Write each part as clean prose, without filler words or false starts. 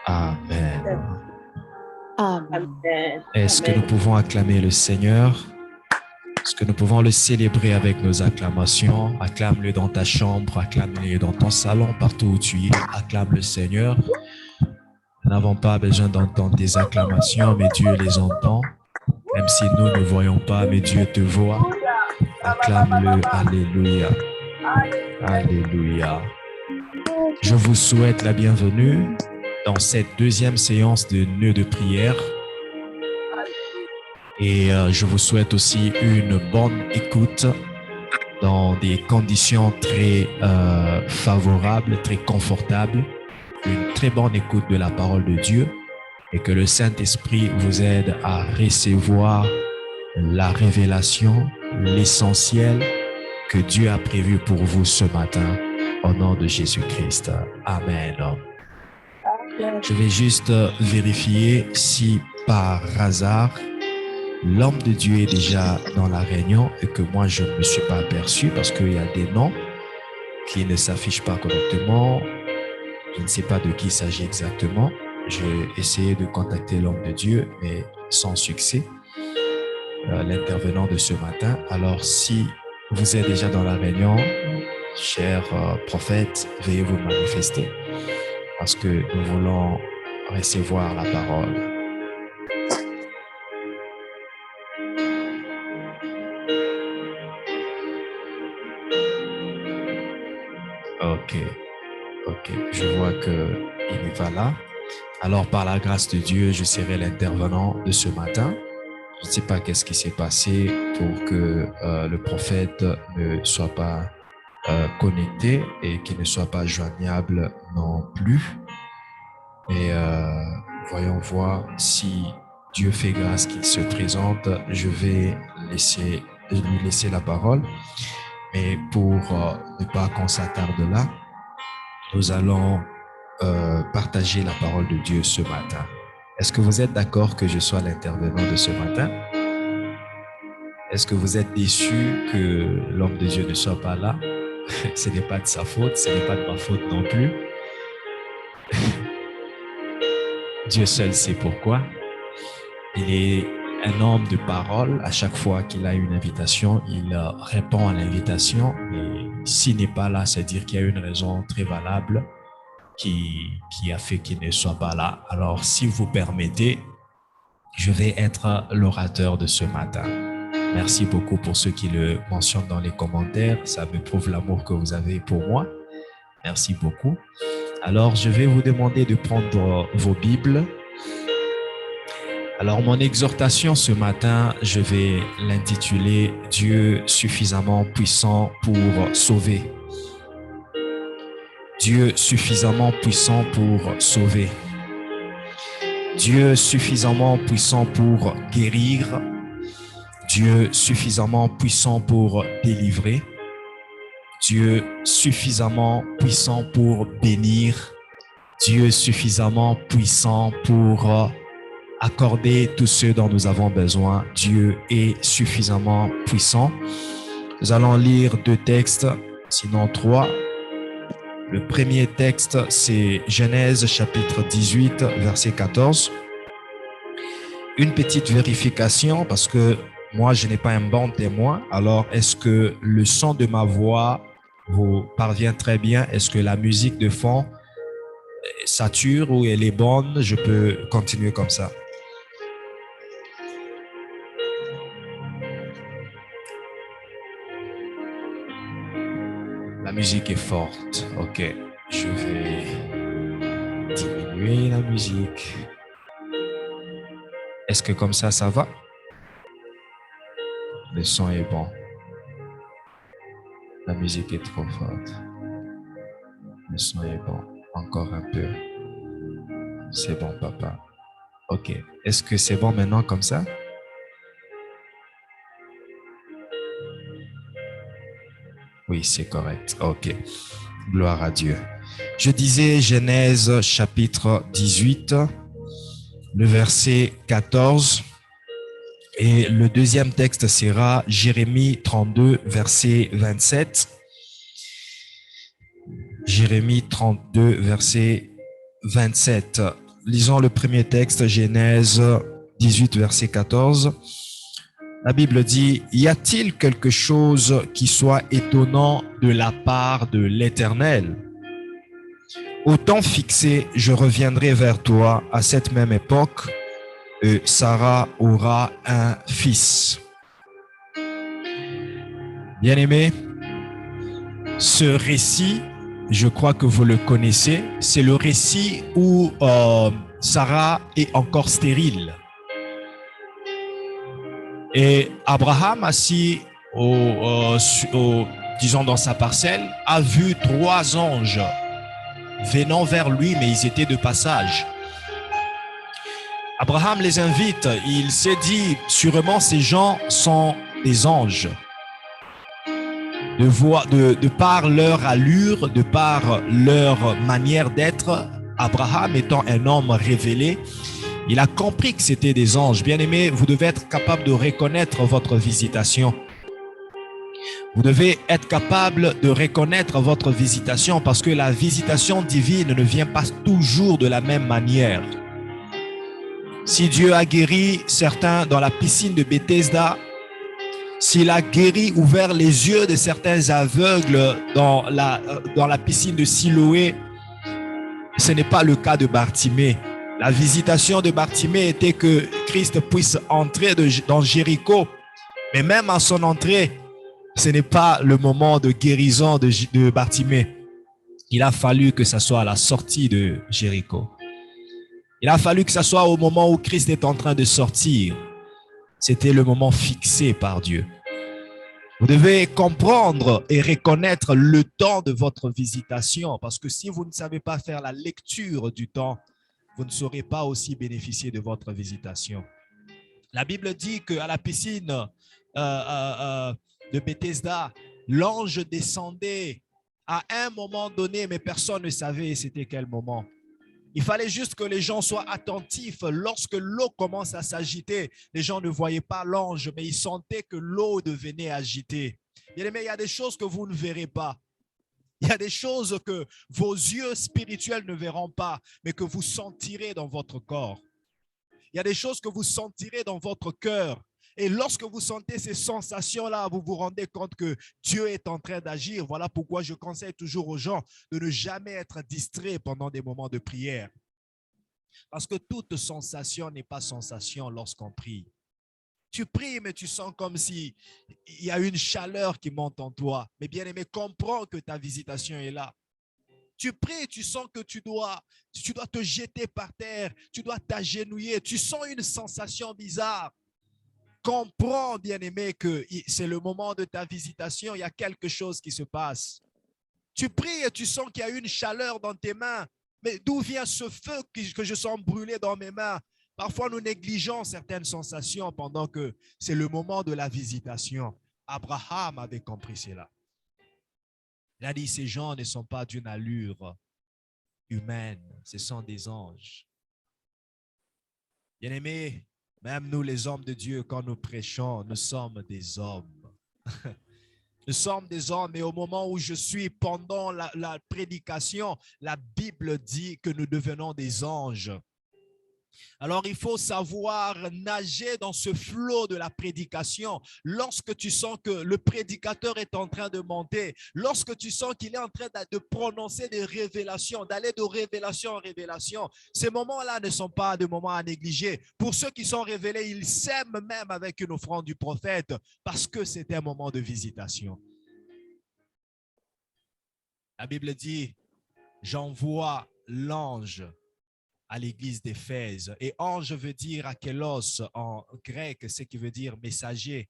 Amen. Amen. Est-ce que nous pouvons acclamer le Seigneur? Est-ce que nous pouvons le célébrer avec nos acclamations? Acclame-le dans ta chambre, acclame-le dans ton salon, partout où tu es. Acclame le Seigneur. Nous n'avons pas besoin d'entendre des acclamations, mais Dieu les entend. Même si nous ne voyons pas, mais Dieu te voit. Acclame-le. Alléluia. Alléluia. Je vous souhaite la bienvenue dans cette deuxième séance de nœuds de prière. Et je vous souhaite aussi une bonne écoute dans des conditions très favorables, très confortables. Une très bonne écoute de la parole de Dieu et que le Saint-Esprit vous aide à recevoir la révélation, l'essentiel que Dieu a prévu pour vous ce matin au nom de Jésus-Christ. Amen. Je vais juste vérifier si par hasard l'homme de Dieu est déjà dans la réunion et que moi je ne me suis pas aperçu parce qu'il y a des noms qui ne s'affichent pas correctement. Je ne sais pas de qui il s'agit exactement. J'ai essayé de contacter l'homme de Dieu, mais sans succès, l'intervenant de ce matin. Alors, si vous êtes déjà dans la réunion, cher prophète, veuillez vous manifester parce que nous voulons recevoir la parole. Ok, je vois qu'il n'est pas là. Alors, par la grâce de Dieu, je serai l'intervenant de ce matin. Je ne sais pas qu'est-ce qui s'est passé pour que le prophète ne soit pas connecté et qu'il ne soit pas joignable non plus. Et voyons voir si Dieu fait grâce qu'il se présente. Je vais lui laisser la parole. Mais pour ne pas qu'on s'attarde là, nous allons partager la parole de Dieu ce matin. Est-ce que vous êtes d'accord que je sois l'intervenant de ce matin? Est-ce que vous êtes déçus que l'homme de Dieu ne soit pas là? Ce n'est pas de sa faute, ce n'est pas de ma faute non plus. Dieu seul sait pourquoi. Il est un homme de parole. À chaque fois qu'il a une invitation, il répond à l'invitation. Et s'il n'est pas là, c'est-à-dire qu'il y a une raison très valable qui a fait qu'il ne soit pas là. Alors, si vous permettez, je vais être l'orateur de ce matin. Merci beaucoup pour ceux qui le mentionnent dans les commentaires. Ça me prouve l'amour que vous avez pour moi. Merci beaucoup. Alors, je vais vous demander de prendre vos Bibles. Alors, mon exhortation ce matin, je vais l'intituler « Dieu suffisamment puissant pour sauver ». Dieu suffisamment puissant pour sauver. Dieu suffisamment puissant pour guérir. Dieu suffisamment puissant pour délivrer. Dieu suffisamment puissant pour bénir. Dieu suffisamment puissant pour accorder tout ce dont nous avons besoin. Dieu est suffisamment puissant. Nous allons lire 2 textes, sinon 3. Le premier texte, c'est Genèse chapitre 18, verset 14. Une petite vérification parce que moi, je n'ai pas un bon témoin. Alors, est-ce que le son de ma voix vous parvient très bien? Est-ce que la musique de fond sature ou elle est bonne? Je peux continuer comme ça. La musique est forte. Ok, je vais diminuer la musique. Est-ce que comme ça va? Le son est bon. La musique est trop forte. Le son est bon. Encore un peu. C'est bon, papa. Ok. Est-ce que c'est bon maintenant comme ça? Oui, c'est correct. Ok. Gloire à Dieu. Je disais Genèse chapitre 18, le verset 14. Et le deuxième texte sera Jérémie 32, verset 27. Jérémie 32, verset 27. Lisons le premier texte, Genèse 18, verset 14. La Bible dit, y a-t-il quelque chose qui soit étonnant de la part de l'Éternel? Au temps fixé, je reviendrai vers toi à cette même époque et Sarah aura un fils. Bien-aimés, ce récit, je crois que vous le connaissez, c'est le récit où Sarah est encore stérile. Et Abraham, assis disons dans sa parcelle, a vu 3 anges venant vers lui, mais ils étaient de passage. Abraham les invite, il s'est dit, sûrement ces gens sont des anges. De par leur allure, de par leur manière d'être, Abraham étant un homme révélé, il a compris que c'était des anges. Bien-aimés, vous devez être capable de reconnaître votre visitation. Vous devez être capable de reconnaître votre visitation parce que la visitation divine ne vient pas toujours de la même manière. Si Dieu a guéri certains dans la piscine de Bethesda, s'il a guéri, ouvert les yeux de certains aveugles dans la piscine de Siloé, ce n'est pas le cas de Bartimée. La visitation de Bartimée était que Christ puisse entrer dans Jéricho. Mais même à son entrée, ce n'est pas le moment de guérison de Bartimée. Il a fallu que ce soit à la sortie de Jéricho. Il a fallu que ce soit au moment où Christ est en train de sortir. C'était le moment fixé par Dieu. Vous devez comprendre et reconnaître le temps de votre visitation parce que si vous ne savez pas faire la lecture du temps, vous ne saurez pas aussi bénéficier de votre visitation. La Bible dit qu'à la piscine de Bethesda, l'ange descendait à un moment donné, mais personne ne savait c'était quel moment. Il fallait juste que les gens soient attentifs. Lorsque l'eau commence à s'agiter, les gens ne voyaient pas l'ange, mais ils sentaient que l'eau devenait agitée. Bien aimé, il y a des choses que vous ne verrez pas. Il y a des choses que vos yeux spirituels ne verront pas, mais que vous sentirez dans votre corps. Il y a des choses que vous sentirez dans votre cœur. Et lorsque vous sentez ces sensations-là, vous vous rendez compte que Dieu est en train d'agir. Voilà pourquoi je conseille toujours aux gens de ne jamais être distraits pendant des moments de prière. Parce que toute sensation n'est pas sensation lorsqu'on prie. Tu pries, mais tu sens comme si il y a une chaleur qui monte en toi. Mais bien aimé, comprends que ta visitation est là. Tu pries, tu sens que tu dois te jeter par terre, tu dois t'agenouiller, tu sens une sensation bizarre. Comprends, bien-aimé, que c'est le moment de ta visitation, il y a quelque chose qui se passe. Tu pries et tu sens qu'il y a une chaleur dans tes mains, mais d'où vient ce feu que je sens brûler dans mes mains? Parfois, nous négligeons certaines sensations pendant que c'est le moment de la visitation. Abraham avait compris cela. Il a dit, ces gens ne sont pas d'une allure humaine, ce sont des anges. Bien-aimés, même nous les hommes de Dieu, quand nous prêchons, nous sommes des hommes. Nous sommes des hommes et au moment où je suis pendant la prédication, la Bible dit que nous devenons des anges. Alors, il faut savoir nager dans ce flot de la prédication. Lorsque tu sens que le prédicateur est en train de monter, lorsque tu sens qu'il est en train de prononcer des révélations, d'aller de révélation en révélation, ces moments-là ne sont pas des moments à négliger. Pour ceux qui sont révélés, ils s'aiment même avec une offrande du prophète parce que c'est un moment de visitation. La Bible dit, j'envoie l'ange à l'église d'Éphèse. Et ange veut dire akélos en grec, ce qui veut dire messager.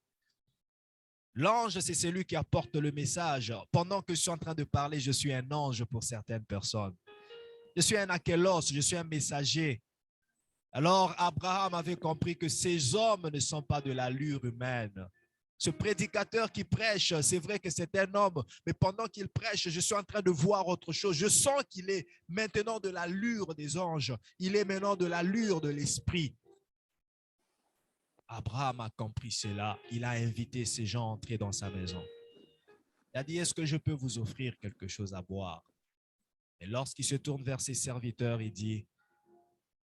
L'ange, c'est celui qui apporte le message. Pendant que je suis en train de parler, je suis un ange pour certaines personnes. Je suis un akélos, je suis un messager. Alors, Abraham avait compris que ces hommes ne sont pas de l'allure humaine. Ce prédicateur qui prêche, c'est vrai que c'est un homme, mais pendant qu'il prêche, je suis en train de voir autre chose. Je sens qu'il est maintenant de l'allure des anges. Il est maintenant de l'allure de l'esprit. Abraham a compris cela. Il a invité ces gens à entrer dans sa maison. Il a dit, est-ce que je peux vous offrir quelque chose à boire? Et lorsqu'il se tourne vers ses serviteurs, il dit,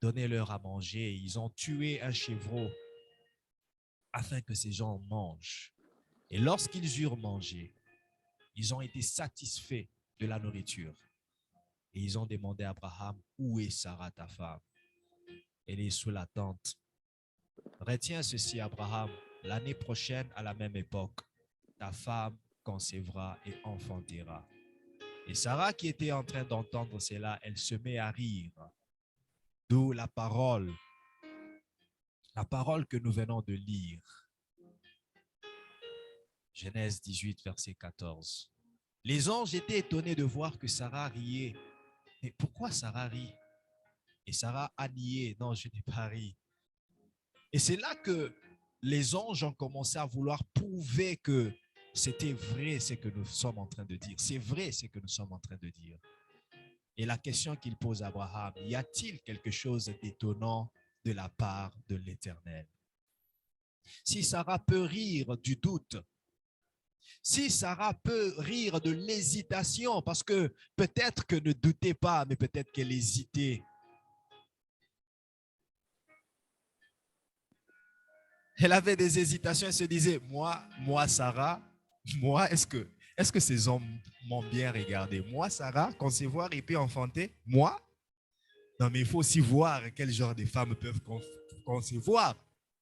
donnez-leur à manger. Ils ont tué un chevreau afin que ces gens mangent. Et lorsqu'ils eurent mangé, ils ont été satisfaits de la nourriture. Et ils ont demandé à Abraham, où est Sarah, ta femme? Elle est sous la tente. Retiens ceci, Abraham, l'année prochaine, à la même époque, ta femme concevra et enfantera. Et Sarah, qui était en train d'entendre cela, elle se met à rire. D'où la parole que nous venons de lire. Genèse 18, verset 14. Les anges étaient étonnés de voir que Sarah riait. Mais pourquoi Sarah rit? Et Sarah a nié, non, je n'ai pas ri. Et c'est là que les anges ont commencé à vouloir prouver que c'était vrai ce que nous sommes en train de dire. C'est vrai ce que nous sommes en train de dire. Et la question qu'il pose à Abraham, y a-t-il quelque chose d'étonnant de la part de l'Éternel? Si Sarah peut rire du doute, si Sarah peut rire de l'hésitation, parce que peut-être que ne doutez pas, mais peut-être qu'elle hésitait. Elle avait des hésitations, elle se disait, moi Sarah, moi, est-ce que ces hommes m'ont bien regardé? Moi, Sarah, concevoir et puis enfanter? Moi? Non, mais il faut aussi voir quel genre de femmes peuvent concevoir.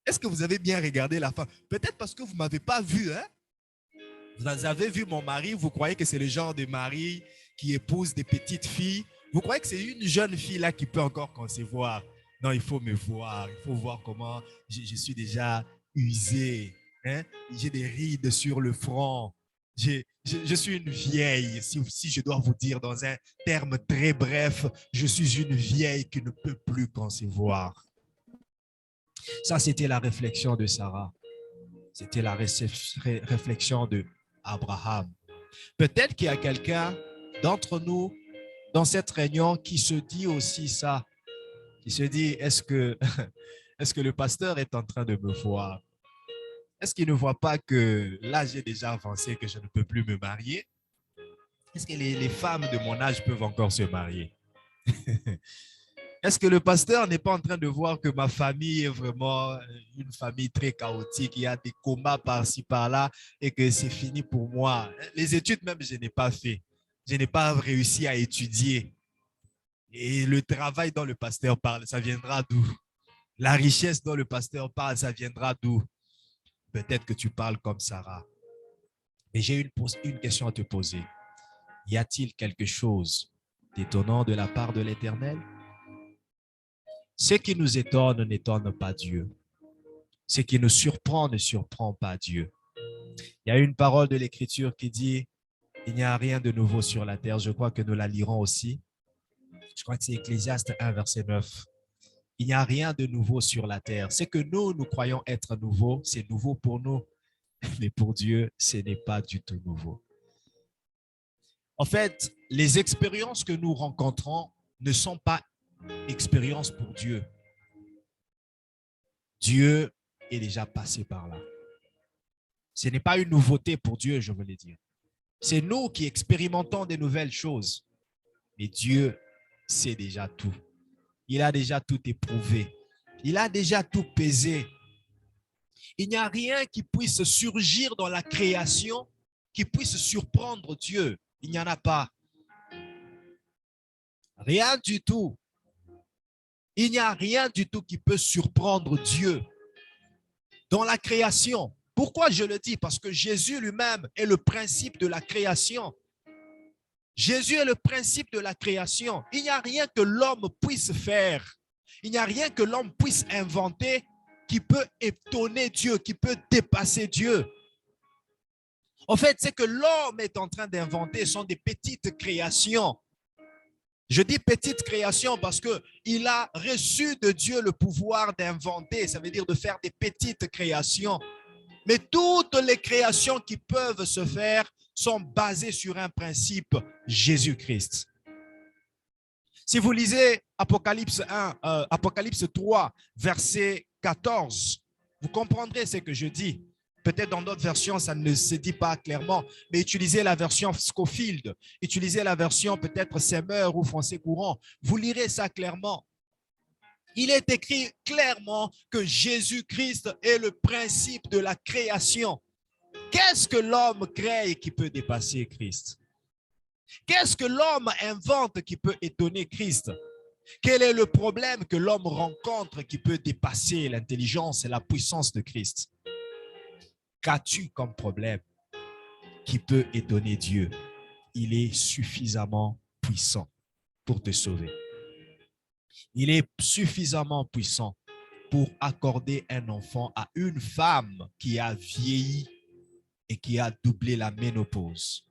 Est-ce que vous avez bien regardé la femme? Peut-être parce que vous ne m'avez pas vu, hein? Vous avez vu mon mari, vous croyez que c'est le genre de mari qui épouse des petites filles. Vous croyez que c'est une jeune fille là qui peut encore concevoir. Non, il faut me voir. Il faut voir comment je suis déjà usé. Hein? J'ai des rides sur le front. Je suis une vieille. Si je dois vous dire dans un terme très bref, je suis une vieille qui ne peut plus concevoir. Ça, c'était la réflexion de Sarah. C'était la réflexion de Abraham. Peut-être qu'il y a quelqu'un d'entre nous dans cette réunion qui se dit aussi ça, qui se dit, est-ce que le pasteur est en train de me voir? Est-ce qu'il ne voit pas que là, j'ai déjà avancé, que je ne peux plus me marier? Est-ce que les femmes de mon âge peuvent encore se marier? Est-ce que le pasteur n'est pas en train de voir que ma famille est vraiment une famille très chaotique, il y a des combats par-ci, par-là et que c'est fini pour moi? Les études même, je n'ai pas fait. Je n'ai pas réussi à étudier. Et le travail dont le pasteur parle, ça viendra d'où? La richesse dont le pasteur parle, ça viendra d'où? Peut-être que tu parles comme Sarah. Mais j'ai une question à te poser. Y a-t-il quelque chose d'étonnant de la part de l'Éternel? Ce qui nous étonne n'étonne pas Dieu. Ce qui nous surprend ne surprend pas Dieu. Il y a une parole de l'Écriture qui dit, il n'y a rien de nouveau sur la terre. Je crois que nous la lirons aussi. Je crois que c'est Ecclésiaste 1, verset 9. Il n'y a rien de nouveau sur la terre. Ce que nous croyons être nouveau, c'est nouveau pour nous. Mais pour Dieu, ce n'est pas du tout nouveau. En fait, les expériences que nous rencontrons ne sont pas expériences pour Dieu. Dieu est déjà passé par là. Ce n'est pas une nouveauté pour Dieu, je veux le dire. C'est nous qui expérimentons de nouvelles choses. Mais Dieu sait déjà tout. Il a déjà tout éprouvé. Il a déjà tout pesé. Il n'y a rien qui puisse surgir dans la création qui puisse surprendre Dieu. Il n'y en a pas. Rien du tout. Il n'y a rien du tout qui peut surprendre Dieu dans la création. Pourquoi je le dis? Parce que Jésus lui-même est le principe de la création. Jésus est le principe de la création. Il n'y a rien que l'homme puisse faire. Il n'y a rien que l'homme puisse inventer qui peut étonner Dieu, qui peut dépasser Dieu. En fait, ce que l'homme est en train d'inventer sont des petites créations. Je dis petites créations parce qu'il a reçu de Dieu le pouvoir d'inventer, ça veut dire de faire des petites créations. Mais toutes les créations qui peuvent se faire sont basées sur un principe, Jésus-Christ. Si vous lisez Apocalypse 3, verset 14, vous comprendrez ce que je dis. Peut-être dans d'autres versions, ça ne se dit pas clairement, mais utilisez la version Scofield, utilisez la version peut-être Semeur ou français courant. Vous lirez ça clairement. Il est écrit clairement que Jésus-Christ est le principe de la création. Qu'est-ce que l'homme crée qui peut dépasser Christ? Qu'est-ce que l'homme invente qui peut étonner Christ? Quel est le problème que l'homme rencontre qui peut dépasser l'intelligence et la puissance de Christ? Qu'as-tu comme problème qui peut étonner Dieu? Il est suffisamment puissant pour te sauver. Il est suffisamment puissant pour accorder un enfant à une femme qui a vieilli et qui a doublé la ménopause.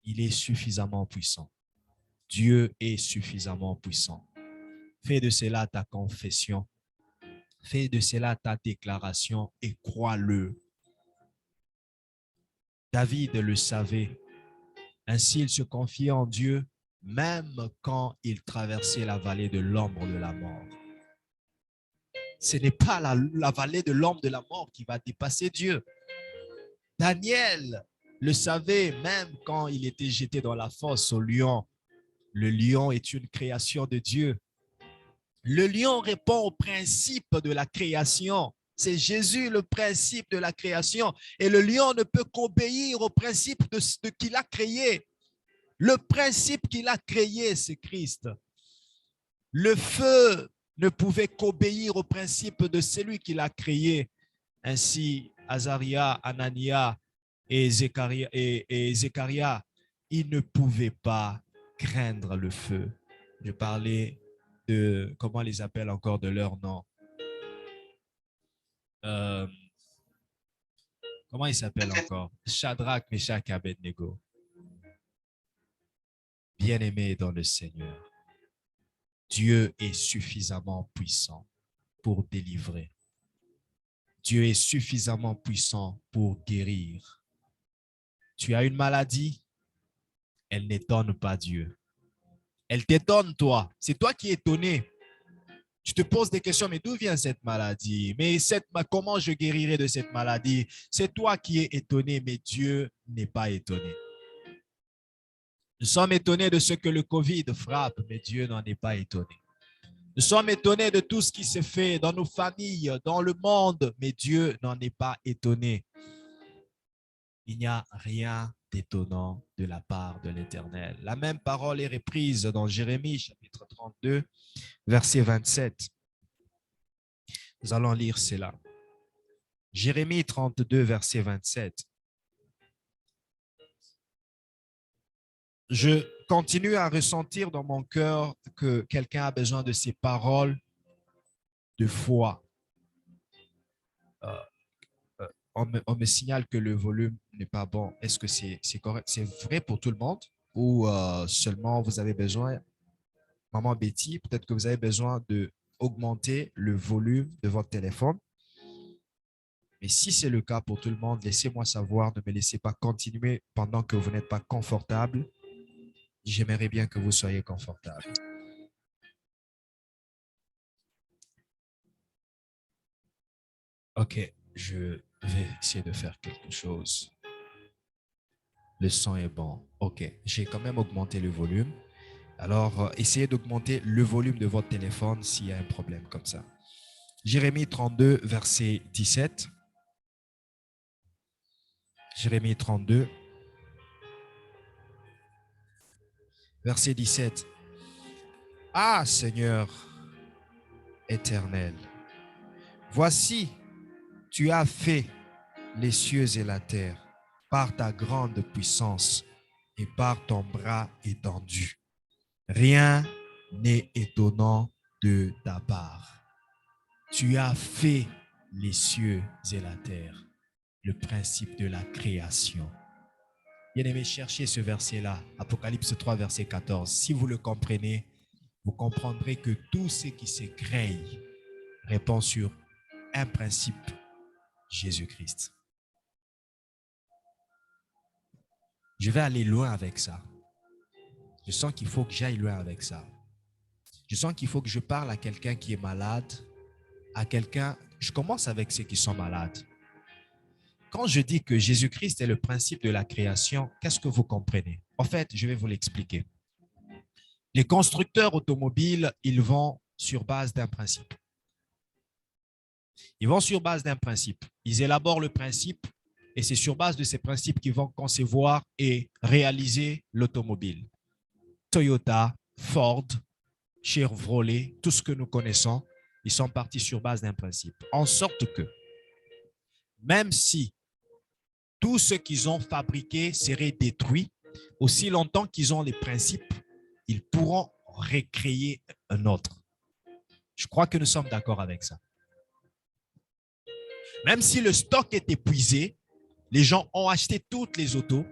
Il est suffisamment puissant. Dieu est suffisamment puissant. Fais de cela ta confession. Fais de cela ta déclaration et crois-le. David le savait. Ainsi, il se confiait en Dieu même quand il traversait la vallée de l'ombre de la mort. Ce n'est pas la vallée de l'ombre de la mort qui va dépasser Dieu. Daniel le savait même quand il était jeté dans la fosse au lion. Le lion est une création de Dieu. Le lion répond au principe de la création. C'est Jésus le principe de la création. Et le lion ne peut qu'obéir au principe de ce qu'il a créé. Le principe qu'il a créé, c'est Christ. Le feu ne pouvait qu'obéir au principe de celui qu'il a créé. Ainsi, Azaria, Anania et Zécharia, ils ne pouvaient pas craindre le feu. Je parlais de, comment on les appelle encore de leur nom? Comment ils s'appellent encore? Shadrach, Meshach et Abednego. Bien-aimés dans le Seigneur, Dieu est suffisamment puissant pour délivrer. Dieu est suffisamment puissant pour guérir. Tu as une maladie, elle n'étonne pas Dieu. Elle t'étonne toi. C'est toi qui es étonné. Tu te poses des questions, mais d'où vient cette maladie? Mais comment je guérirai de cette maladie? C'est toi qui es étonné, mais Dieu n'est pas étonné. Nous sommes étonnés de ce que le Covid frappe, mais Dieu n'en est pas étonné. Nous sommes étonnés de tout ce qui se fait dans nos familles, dans le monde, mais Dieu n'en est pas étonné. Il n'y a rien d'étonnant de la part de l'Éternel. La même parole est reprise dans Jérémie, chapitre 32, verset 27. Nous allons lire cela. Jérémie 32, verset 27. Je continue à ressentir dans mon cœur que quelqu'un a besoin de ces paroles de foi. On me signale que le volume n'est pas bon. Est-ce que c'est correct? C'est vrai pour tout le monde ou seulement vous avez besoin, Maman Betty, peut-être que vous avez besoin d'augmenter le volume de votre téléphone. Mais si c'est le cas pour tout le monde, laissez-moi savoir. Ne me laissez pas continuer pendant que vous n'êtes pas confortable. J'aimerais bien que vous soyez confortable. OK, je vais essayer de faire quelque chose. Le son est bon. OK, j'ai quand même augmenté le volume. Alors, essayez d'augmenter le volume de votre téléphone s'il y a un problème comme ça. Jérémie 32, verset 17. Jérémie 32, verset 17. Ah, Seigneur éternel, voici, tu as fait les cieux et la terre par ta grande puissance et par ton bras étendu. Rien n'est étonnant de ta part. Tu as fait les cieux et la terre, le principe de la création. Bien-aimés, cherchez ce verset-là, Apocalypse 3, verset 14. Si vous le comprenez, vous comprendrez que tout ce qui se crée répond sur un principe, Jésus-Christ. Je vais aller loin avec ça. Je sens qu'il faut que j'aille loin avec ça. Je sens qu'il faut que je parle à quelqu'un qui est malade, à quelqu'un. Je commence avec ceux qui sont malades. Quand je dis que Jésus-Christ est le principe de la création, qu'est-ce que vous comprenez? En fait, je vais vous l'expliquer. Les constructeurs automobiles, ils vont sur base d'un principe. Ils vont sur base d'un principe. Ils élaborent le principe et c'est sur base de ces principes qu'ils vont concevoir et réaliser l'automobile. Toyota, Ford, Chevrolet, tout ce que nous connaissons, ils sont partis sur base d'un principe. En sorte que, même si tout ce qu'ils ont fabriqué serait détruit, aussi longtemps qu'ils ont les principes, ils pourront recréer un autre. Je crois que nous sommes d'accord avec ça. Même si le stock est épuisé, les gens ont acheté toutes les autos.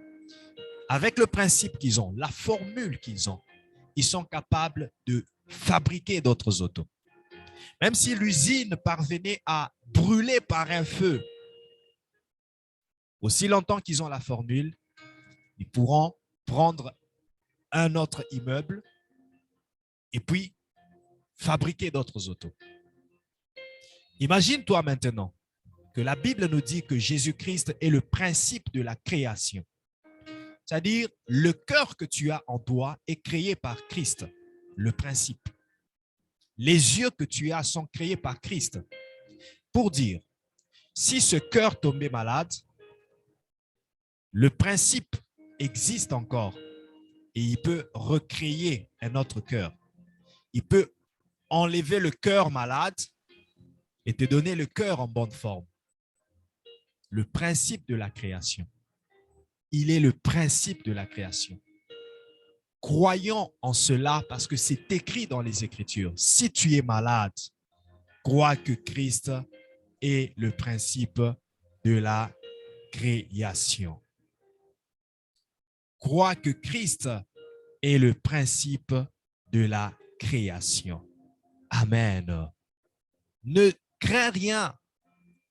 Avec le principe qu'ils ont, la formule qu'ils ont, ils sont capables de fabriquer d'autres autos. Même si l'usine parvenait à brûler par un feu, aussi longtemps qu'ils ont la formule, ils pourront prendre un autre immeuble et puis fabriquer d'autres autos. Imagine-toi maintenant que la Bible nous dit que Jésus-Christ est le principe de la création. C'est-à-dire, le cœur que tu as en toi est créé par Christ, le principe. Les yeux que tu as sont créés par Christ. Pour dire, si ce cœur tombait malade, le principe existe encore et il peut recréer un autre cœur. Il peut enlever le cœur malade et te donner le cœur en bonne forme. Le principe de la création. Il est le principe de la création. Croyons en cela parce que c'est écrit dans les Écritures. Si tu es malade, crois que Christ est le principe de la création. Crois que Christ est le principe de la création. Amen. Ne crains rien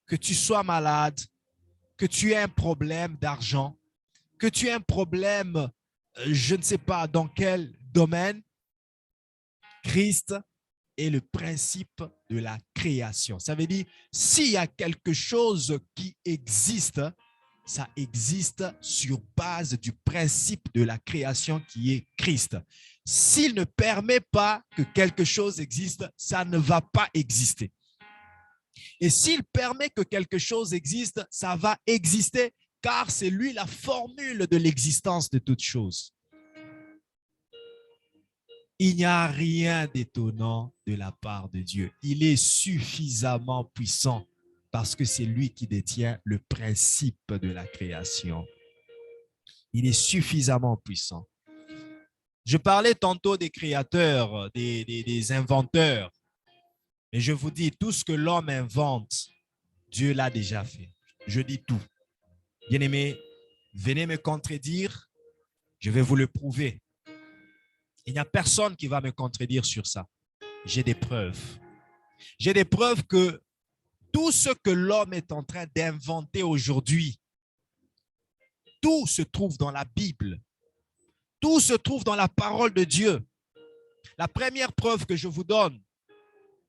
que tu sois malade, que tu aies un problème d'argent, que tu aies un problème, je ne sais pas dans quel domaine. Christ est le principe de la création. Ça veut dire, s'il y a quelque chose qui existe, ça existe sur base du principe de la création qui est Christ. S'il ne permet pas que quelque chose existe, ça ne va pas exister. Et s'il permet que quelque chose existe, ça va exister car c'est lui la formule de l'existence de toute chose. Il n'y a rien d'étonnant de la part de Dieu. Il est suffisamment puissant parce que c'est lui qui détient le principe de la création. Il est suffisamment puissant. Je parlais tantôt des créateurs, des inventeurs. Et je vous dis, tout ce que l'homme invente, Dieu l'a déjà fait. Je dis tout. Bien-aimés, venez me contredire, je vais vous le prouver. Il n'y a personne qui va me contredire sur ça. J'ai des preuves. J'ai des preuves que tout ce que l'homme est en train d'inventer aujourd'hui, tout se trouve dans la Bible. Tout se trouve dans la parole de Dieu. La première preuve que je vous donne,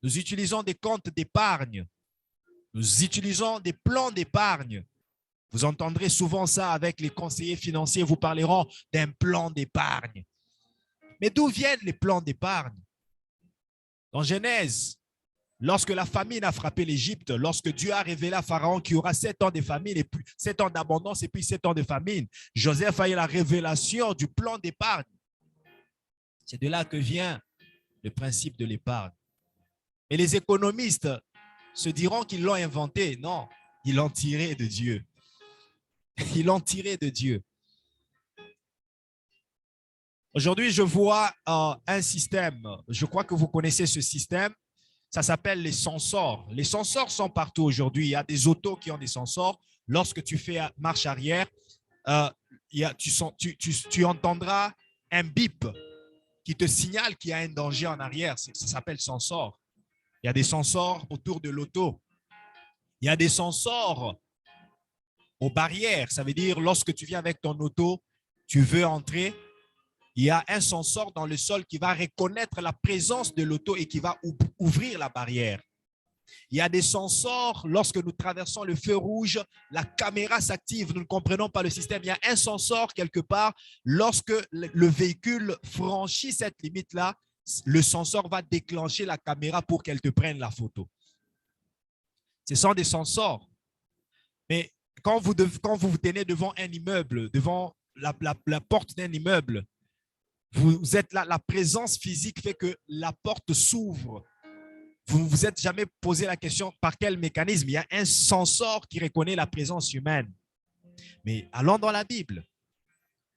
nous utilisons des comptes d'épargne. Nous utilisons des plans d'épargne. Vous entendrez souvent ça avec les conseillers financiers. Vous parleront d'un plan d'épargne. Mais d'où viennent les plans d'épargne? Dans Genèse, lorsque la famine a frappé l'Égypte, lorsque Dieu a révélé à Pharaon qu'il y aura 7 ans de famine, et puis 7 ans d'abondance et puis 7 ans de famine, Joseph a eu la révélation du plan d'épargne. C'est de là que vient le principe de l'épargne. Et les économistes se diront qu'ils l'ont inventé. Non, ils l'ont tiré de Dieu. Ils l'ont tiré de Dieu. Aujourd'hui, je vois un système. Je crois que vous connaissez ce système. Ça s'appelle les sensors. Les sensors sont partout aujourd'hui. Il y a des autos qui ont des sensors. Lorsque tu fais marche arrière, tu entendras un bip qui te signale qu'il y a un danger en arrière. Ça s'appelle sensor. Il y a des sensors autour de l'auto. Il y a des sensors aux barrières. Ça veut dire lorsque tu viens avec ton auto, tu veux entrer, il y a un sensor dans le sol qui va reconnaître la présence de l'auto et qui va ouvrir la barrière. Il y a des sensors, lorsque nous traversons le feu rouge, la caméra s'active, nous ne comprenons pas le système. Il y a un sensor quelque part, lorsque le véhicule franchit cette limite-là, le sensor va déclencher la caméra pour qu'elle te prenne la photo. Ce sont des sensors. Mais quand vous vous tenez devant un immeuble, devant la porte d'un immeuble, vous êtes là, la présence physique fait que la porte s'ouvre. Vous ne vous êtes jamais posé la question par quel mécanisme. Il y a un sensor qui reconnaît la présence humaine. Mais allons dans la Bible.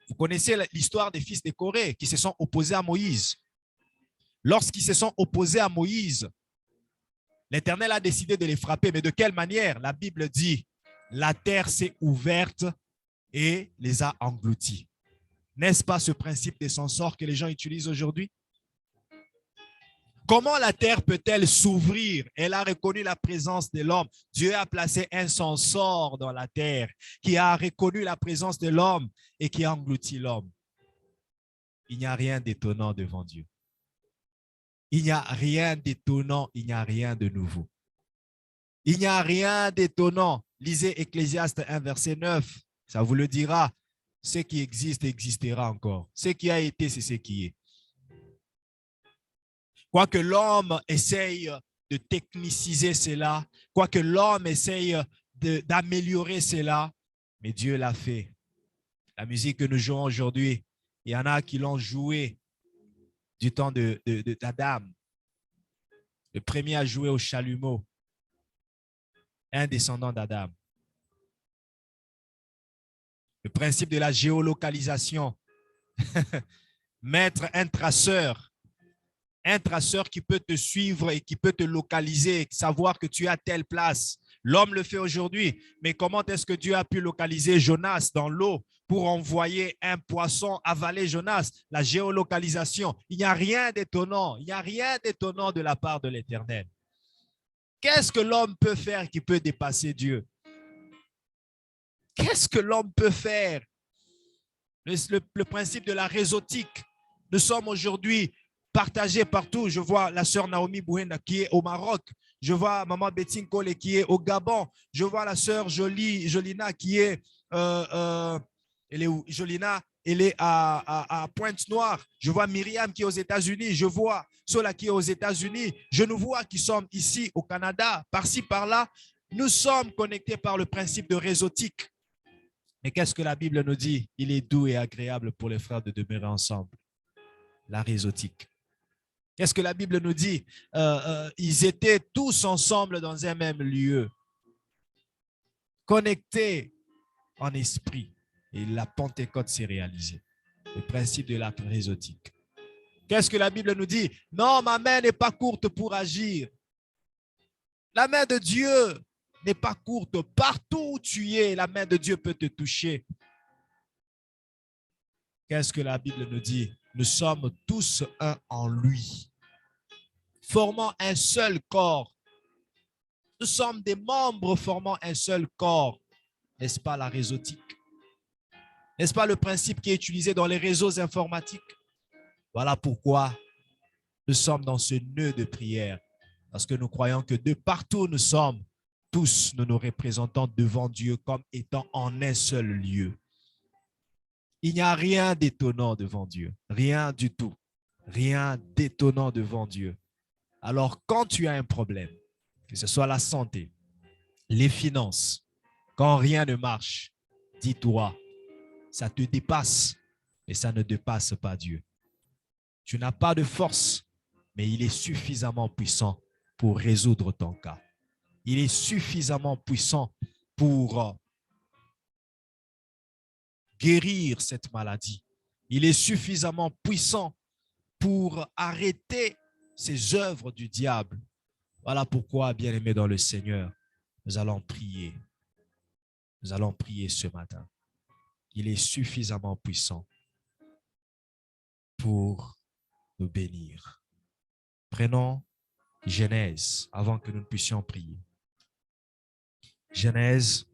Vous connaissez l'histoire des fils de Corée qui se sont opposés à Moïse. Lorsqu'ils se sont opposés à Moïse, l'Éternel a décidé de les frapper. Mais de quelle manière? La Bible dit, la terre s'est ouverte et les a engloutis. N'est-ce pas ce principe des sensors que les gens utilisent aujourd'hui? Comment la terre peut-elle s'ouvrir? Elle a reconnu la présence de l'homme. Dieu a placé un sensor dans la terre qui a reconnu la présence de l'homme et qui a englouti l'homme. Il n'y a rien d'étonnant devant Dieu. Il n'y a rien d'étonnant, il n'y a rien de nouveau. Il n'y a rien d'étonnant. Lisez Ecclésiaste 1, verset 9. Ça vous le dira. Ce qui existe existera encore. Ce qui a été, c'est ce qui est. Quoique l'homme essaye de techniciser cela, quoique l'homme essaye d'améliorer cela, mais Dieu l'a fait. La musique que nous jouons aujourd'hui, il y en a qui l'ont jouée du temps d'Adam. Le premier à jouer au chalumeau, un descendant d'Adam. Le principe de la géolocalisation. Mettre un traceur qui peut te suivre et qui peut te localiser, savoir que tu es à telle place. L'homme le fait aujourd'hui, mais comment est-ce que Dieu a pu localiser Jonas dans l'eau pour envoyer un poisson avaler Jonas? La géolocalisation. Il n'y a rien d'étonnant. Il n'y a rien d'étonnant de la part de l'Éternel. Qu'est-ce que l'homme peut faire qui peut dépasser Dieu? Qu'est-ce que l'homme peut faire? Le principe de la réseautique. Nous sommes aujourd'hui partagés partout. Je vois la sœur Naomi Bouhenda qui est au Maroc. Je vois maman Betty Nkole qui est au Gabon. Je vois la sœur Jolina qui est, elle est où? Jolina, elle est à Pointe-Noire. Je vois Myriam qui est aux États-Unis. Je vois Sola qui est aux États-Unis. Je nous vois qui sommes ici au Canada, par-ci, par-là. Nous sommes connectés par le principe de réseautique. Mais qu'est-ce que la Bible nous dit? Il est doux et agréable pour les frères de demeurer ensemble. La réseautique. Qu'est-ce que la Bible nous dit? Ils étaient tous ensemble dans un même lieu, connectés en esprit. Et la Pentecôte s'est réalisée. Le principe de la réseautique. Qu'est-ce que la Bible nous dit? Non, ma main n'est pas courte pour agir. La main de Dieu n'est pas courte. Partout où tu es, la main de Dieu peut te toucher. Qu'est-ce que la Bible nous dit? Nous sommes tous un en lui, formant un seul corps. Nous sommes des membres formant un seul corps. N'est-ce pas la réseautique? N'est-ce pas le principe qui est utilisé dans les réseaux informatiques? Voilà pourquoi nous sommes dans ce nœud de prière. Parce que nous croyons que de partout où nous sommes, tous nous nous représentons devant Dieu comme étant en un seul lieu. Il n'y a rien d'étonnant devant Dieu. Rien du tout. Rien d'étonnant devant Dieu. Alors, quand tu as un problème, que ce soit la santé, les finances, quand rien ne marche, dis-toi, ça te dépasse, mais ça ne dépasse pas Dieu. Tu n'as pas de force, mais il est suffisamment puissant pour résoudre ton cas. Il est suffisamment puissant pour guérir cette maladie. Il est suffisamment puissant pour arrêter ces œuvres du diable. Voilà pourquoi, bien-aimés dans le Seigneur, nous allons prier. Nous allons prier ce matin. Il est suffisamment puissant pour nous bénir. Prenons Genèse avant que nous ne puissions prier. Genèse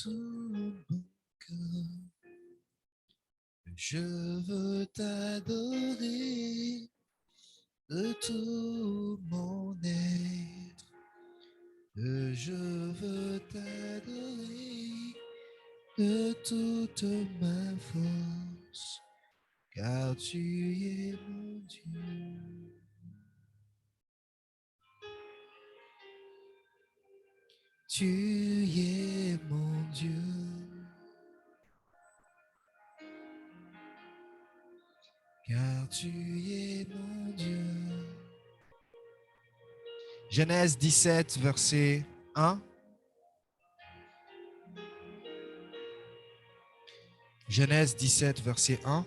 tout mon cœur. Je veux t'adorer de tout mon être. Je veux t'adorer de toute ma force, car tu es mon Dieu. Tu es mon Dieu. Car tu es mon Dieu. Genèse 17, verset 1. Genèse 17, verset 1.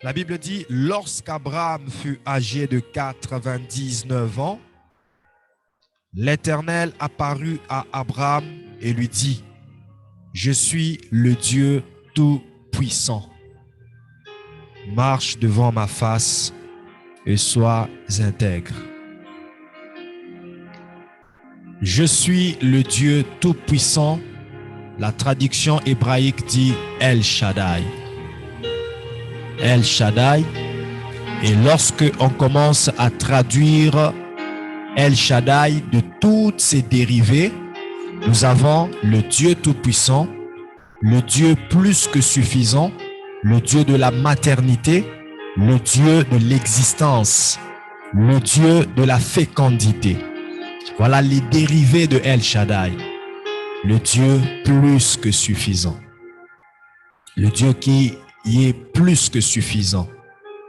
La Bible dit, lorsqu'Abraham fut âgé de 99 ans, l'Éternel apparut à Abraham et lui dit, je suis le Dieu tout-puissant. Marche devant ma face et sois intègre. Je suis le Dieu tout-puissant. La traduction hébraïque dit El Shaddai. El Shaddai. Et lorsque on commence à traduire El Shaddai de toutes ses dérivés, nous avons le Dieu tout-puissant, le Dieu plus que suffisant, le Dieu de la maternité, le Dieu de l'existence, le Dieu de la fécondité. Voilà les dérivés de El Shaddai. Le Dieu plus que suffisant. Le Dieu qui est plus que suffisant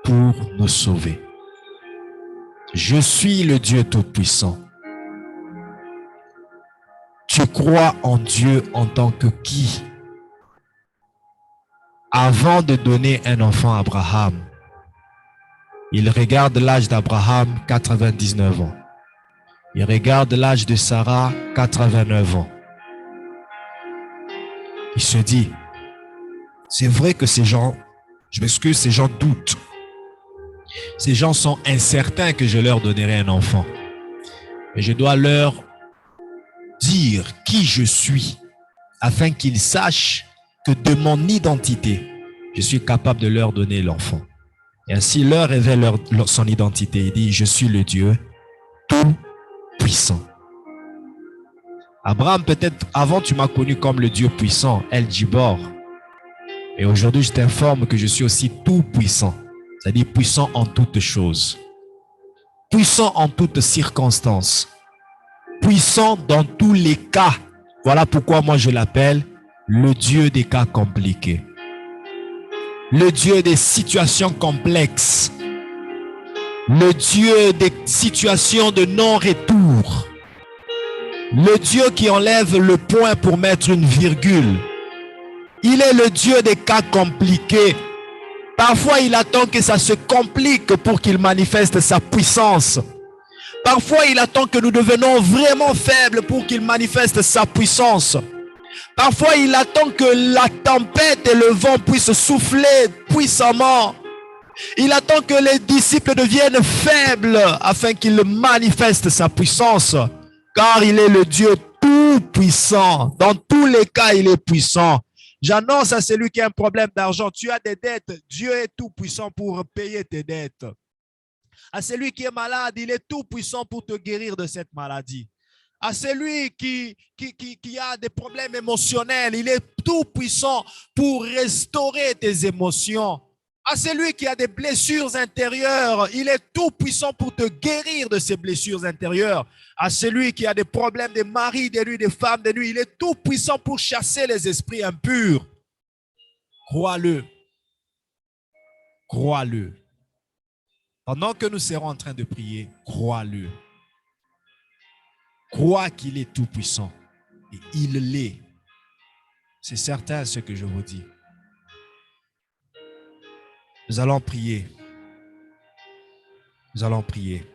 pour nous sauver. Je suis le Dieu tout-puissant. Tu crois en Dieu en tant que qui? Avant de donner un enfant à Abraham, il regarde l'âge d'Abraham, 99 ans. Il regarde l'âge de Sarah, 89 ans. Il se dit, c'est vrai que ces gens, je m'excuse, ces gens doutent. Ces gens sont incertains que je leur donnerai un enfant. Et je dois leur dire qui je suis, afin qu'ils sachent que de mon identité, je suis capable de leur donner l'enfant. Et ainsi, il leur révèle son identité. Il dit, je suis le Dieu tout-puissant. Abraham, peut-être avant tu m'as connu comme le Dieu puissant, El Djibor. Et aujourd'hui, je t'informe que je suis aussi tout-puissant. C'est-à-dire puissant en toutes choses. Puissant en toutes circonstances. Puissant dans tous les cas. Voilà pourquoi moi je l'appelle le Dieu des cas compliqués. Le Dieu des situations complexes. Le Dieu des situations de non-retour. Le Dieu qui enlève le point pour mettre une virgule. Il est le Dieu des cas compliqués. Parfois, il attend que ça se complique pour qu'il manifeste sa puissance. Parfois, il attend que nous devenons vraiment faibles pour qu'il manifeste sa puissance. Parfois, il attend que la tempête et le vent puissent souffler puissamment. Il attend que les disciples deviennent faibles afin qu'il manifeste sa puissance. Car il est le Dieu tout-puissant. Dans tous les cas, il est puissant. J'annonce à celui qui a un problème d'argent, tu as des dettes, Dieu est tout-puissant pour payer tes dettes. À celui qui est malade, il est tout-puissant pour te guérir de cette maladie. À celui qui a des problèmes émotionnels, il est tout-puissant pour restaurer tes émotions. À celui qui a des blessures intérieures, il est tout-puissant pour te guérir de ces blessures intérieures. À celui qui a des problèmes de mari, de nuit, de femmes, de nuit, il est tout-puissant pour chasser les esprits impurs. Crois-le. Crois-le. Pendant que nous serons en train de prier, crois-le. Crois qu'il est tout-puissant. Et il l'est. C'est certain ce que je vous dis. Nous allons prier. Nous allons prier.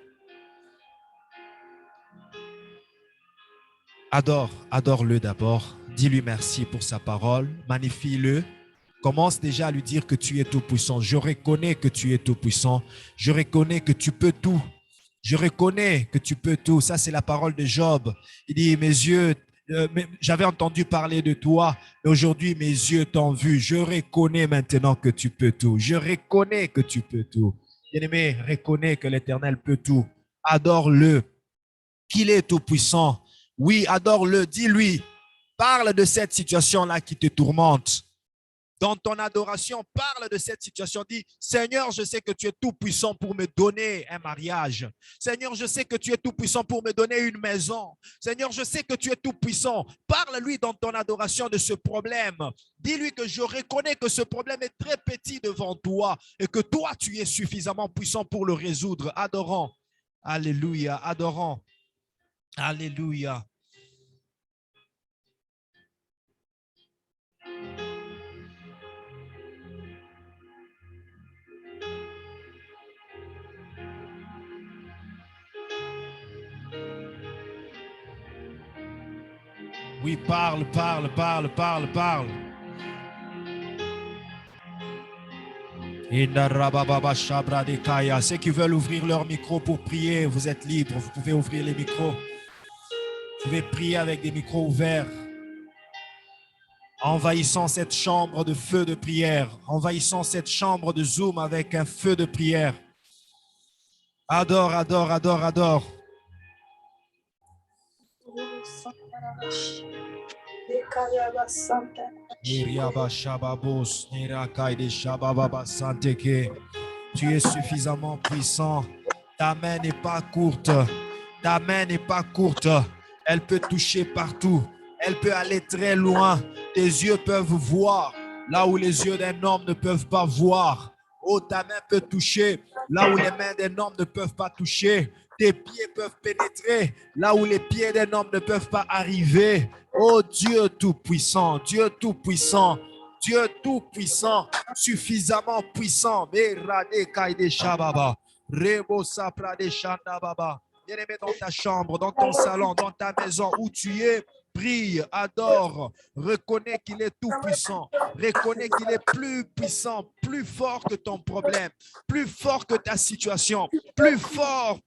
Adore-le d'abord. Dis-lui merci pour sa parole. Magnifie-le. Commence déjà à lui dire que tu es tout puissant. Je reconnais que tu es tout puissant. Je reconnais que tu peux tout. Je reconnais que tu peux tout. Ça, c'est la parole de Job. Il dit, mes yeux, j'avais entendu parler de toi, mais aujourd'hui, mes yeux t'ont vu. Je reconnais maintenant que tu peux tout. Je reconnais que tu peux tout. Bien-aimé, reconnais que l'Éternel peut tout. Adore-le, qu'il est tout-puissant. Oui, adore-le, dis-lui. Parle de cette situation-là qui te tourmente. Dans ton adoration, parle de cette situation. Dis, Seigneur, je sais que tu es tout puissant pour me donner un mariage. Seigneur, je sais que tu es tout puissant pour me donner une maison. Seigneur, je sais que tu es tout puissant. Parle-lui dans ton adoration de ce problème. Dis-lui que je reconnais que ce problème est très petit devant toi et que toi, tu es suffisamment puissant pour le résoudre. Adorons. Alléluia. Adorons. Alléluia. Oui, parle. Ceux qui veulent ouvrir leur micro pour prier, vous êtes libres, vous pouvez ouvrir les micros. Vous pouvez prier avec des micros ouverts. Envahissons cette chambre de feu de prière. Envahissons cette chambre de Zoom avec un feu de prière. Adore. Tu es suffisamment puissant. Ta main n'est pas courte. Ta main n'est pas courte. Elle peut toucher partout. Elle peut aller très loin. Tes yeux peuvent voir là où les yeux d'un homme ne peuvent pas voir. Oh, ta main peut toucher là où les mains d'un homme ne peuvent pas toucher. Tes pieds peuvent pénétrer là où les pieds d'un homme ne peuvent pas arriver. Oh Dieu tout-puissant, Dieu tout-puissant, Dieu tout-puissant, suffisamment puissant. Bien-aimé, dans ta chambre, dans ton salon, dans ta maison, où tu es, prie, adore, reconnais qu'il est tout puissant, reconnais qu'il est plus puissant, plus fort que ton problème, plus fort que ta situation, plus fort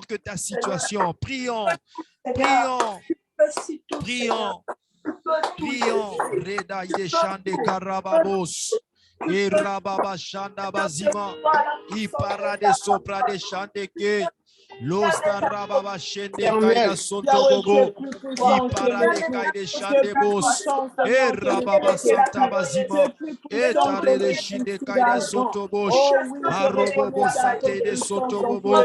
que ta situation. Prions. Reda Yeshande Karababos. Et Rababa Shanda Bazima. Ipara de Sopra de Shandeke. Losta Rababa Shende Kaida Sotobobo. Ipara de Kaide Shandebos. Et Rababa Santa Bazima. Et Tare de Shinde Kaida Sotobosh. Arobobo Sante de Sotobobo.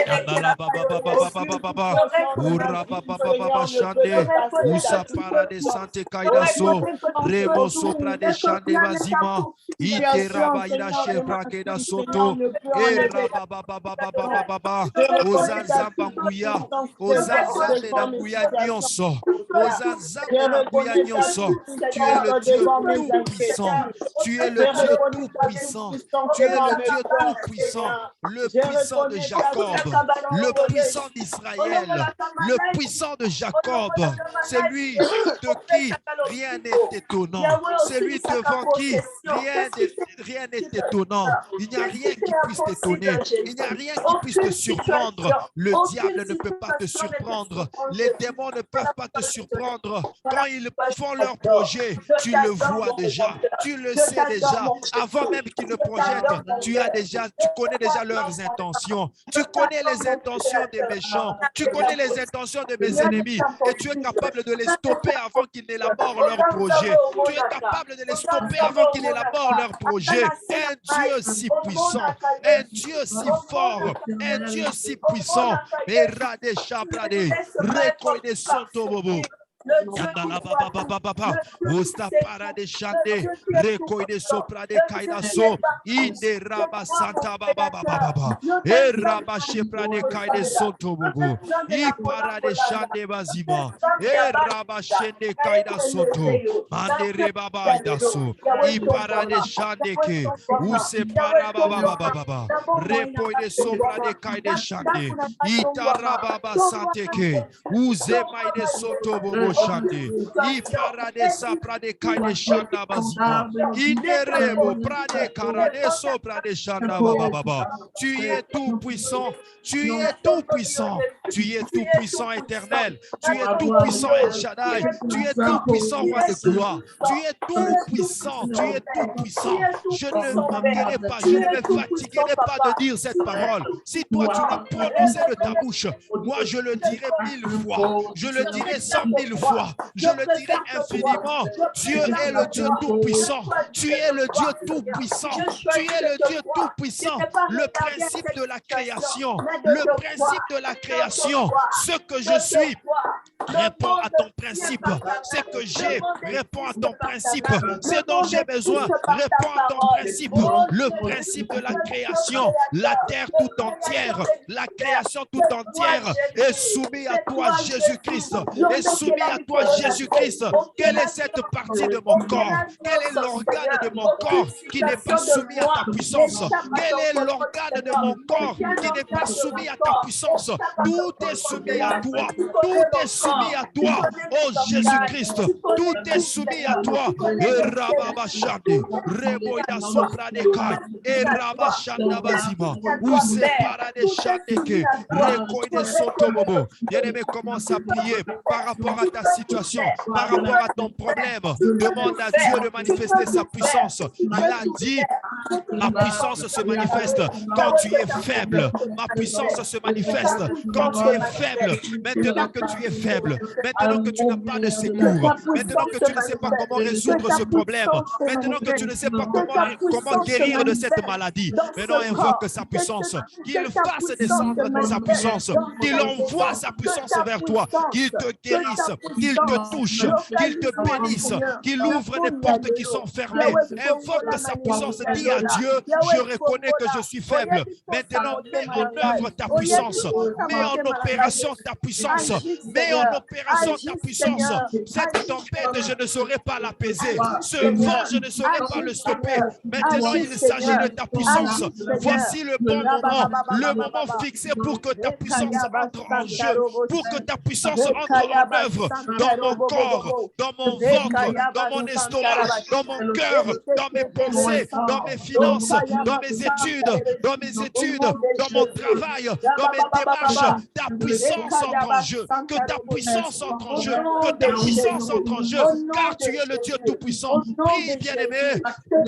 Andala Baba Baba. Ura Baba Shande. Usa Para de Sante Kaida So. Rebo Sopra de Shande Bazima. Ite Rabaida Shepra Kaida Soto. E Rababa. Ozanzambanguya, Ozanzambe Nambuya Nyonso, Ozanzambe Nambuya Nyonso. Tu es le Dieu tout-puissant, tu es le Dieu tout-puissant, tu es le Dieu tout-puissant, le puissant de Jacob, le puissant d'Israël, le puissant de Jacob, celui de qui rien n'est étonnant, celui devant qui rien n'est étonnant. Il n'y a rien qui puisse t'étonner, il n'y a rien qui puisse te surprendre. Le diable ne peut pas te surprendre. Les démons ne peuvent pas te surprendre. Quand ils font leur projet, tu le vois déjà. Tu le sais déjà. Avant même qu'ils ne projettent, tu connais déjà leurs intentions. Tu connais les intentions des méchants. Tu connais les intentions de mes ennemis. Et tu es capable de les stopper avant qu'ils n'élaborent leur projet. Tu es capable de les stopper avant qu'ils n'élaborent leur projet. Un Dieu si puissant. Un Dieu si fort. Un Dieu si puissant. Et Rade Chabrade, Rekoide Santo Bobo. Yandala baba Osta para de chande Rekoide sopra de Kaidaso Inde Raba Santa baba E Raba Shepra de Kaide Soto Bobo I para de chande bazima E Raba Shende Kaida Soto Mande Rebaba Idaso I para de chande ke Use para baba Rekoide sopra de Kaide chande Ita Raba Sante ke Use Maide Soto Bobo Shande, Iparade Saprade Kaide Shanda Bazima, Inerebo Prade Karade Soprade Shanda Baba. Tu es tout puissant, tu es tout puissant, tu es tout puissant éternel, tu es tout puissant El Shaddai, tu es tout puissant roi de gloire, tu es tout puissant, tu es tout puissant. Je ne manquerai pas, je ne me fatiguerai pas de dire cette parole. Si toi tu l'as prononcé de ta bouche, moi je le dirai 1000 fois, je le dirai 100 000 fois, je le dirai infiniment. Dieu est le Dieu tout puissant, tu es le Dieu tout puissant, tu es le Dieu tout puissant, le principe de la création, le principe de la création. Ce que je suis répond à ton principe, ce que j'ai répond à ton principe, ce dont j'ai besoin répond à ton principe, le principe de la création, la terre tout entière, la création tout entière est soumise à toi Jésus-Christ, est soumise à toi Jésus-Christ. Quelle est cette partie de mon corps? Quel est l'organe de mon corps qui n'est pas soumis à ta puissance? Quel est l'organe de mon corps qui n'est pas soumis à ta puissance? Tout est soumis à toi, tout est soumis à toi, oh Jésus-Christ, tout est soumis à toi. Et Rababashande, Reboida Sopradekai, et Rabashanda Bazima, ou Separade Shandeke, Rekoide Sotobobo. Bien-aimé, commence à prier par rapport à ta situation, par rapport à ton problème. Demande à Dieu de manifester sa puissance. Il a dit, ma puissance se manifeste quand tu es faible. Ma puissance se manifeste quand tu es faible. Maintenant que tu es faible, maintenant que tu n'as pas de secours, maintenant que tu ne sais pas comment résoudre ce problème, maintenant que tu ne sais pas comment guérir de cette maladie, maintenant invoque sa puissance, qu'il fasse descendre sa puissance, qu'il envoie sa puissance vers toi, qu'il te guérisse, qu'il te touche, qu'il te bénisse, qu'il ouvre des portes qui sont fermées. Invoque sa puissance, dis à Dieu, je reconnais que je suis faible. Maintenant, mets en œuvre ta puissance, mets en opération ta puissance, mets en opération ta puissance. Cette tempête, je ne saurais pas l'apaiser. Ce vent, je ne saurais pas le stopper. Maintenant, il s'agit de ta puissance. Voici le bon moment, le moment fixé pour que ta puissance entre en jeu, pour que ta puissance entre en œuvre dans mon corps, dans mon ventre, dans mon estomac, dans mon cœur, dans mes pensées, dans mes finances, dans mes études, dans mon travail, dans mes démarches. Ta puissance entre en jeu, que ta puissance entre en jeu, que ta puissance entre en jeu, car tu es le Dieu Tout-Puissant. Prie, bien-aimé,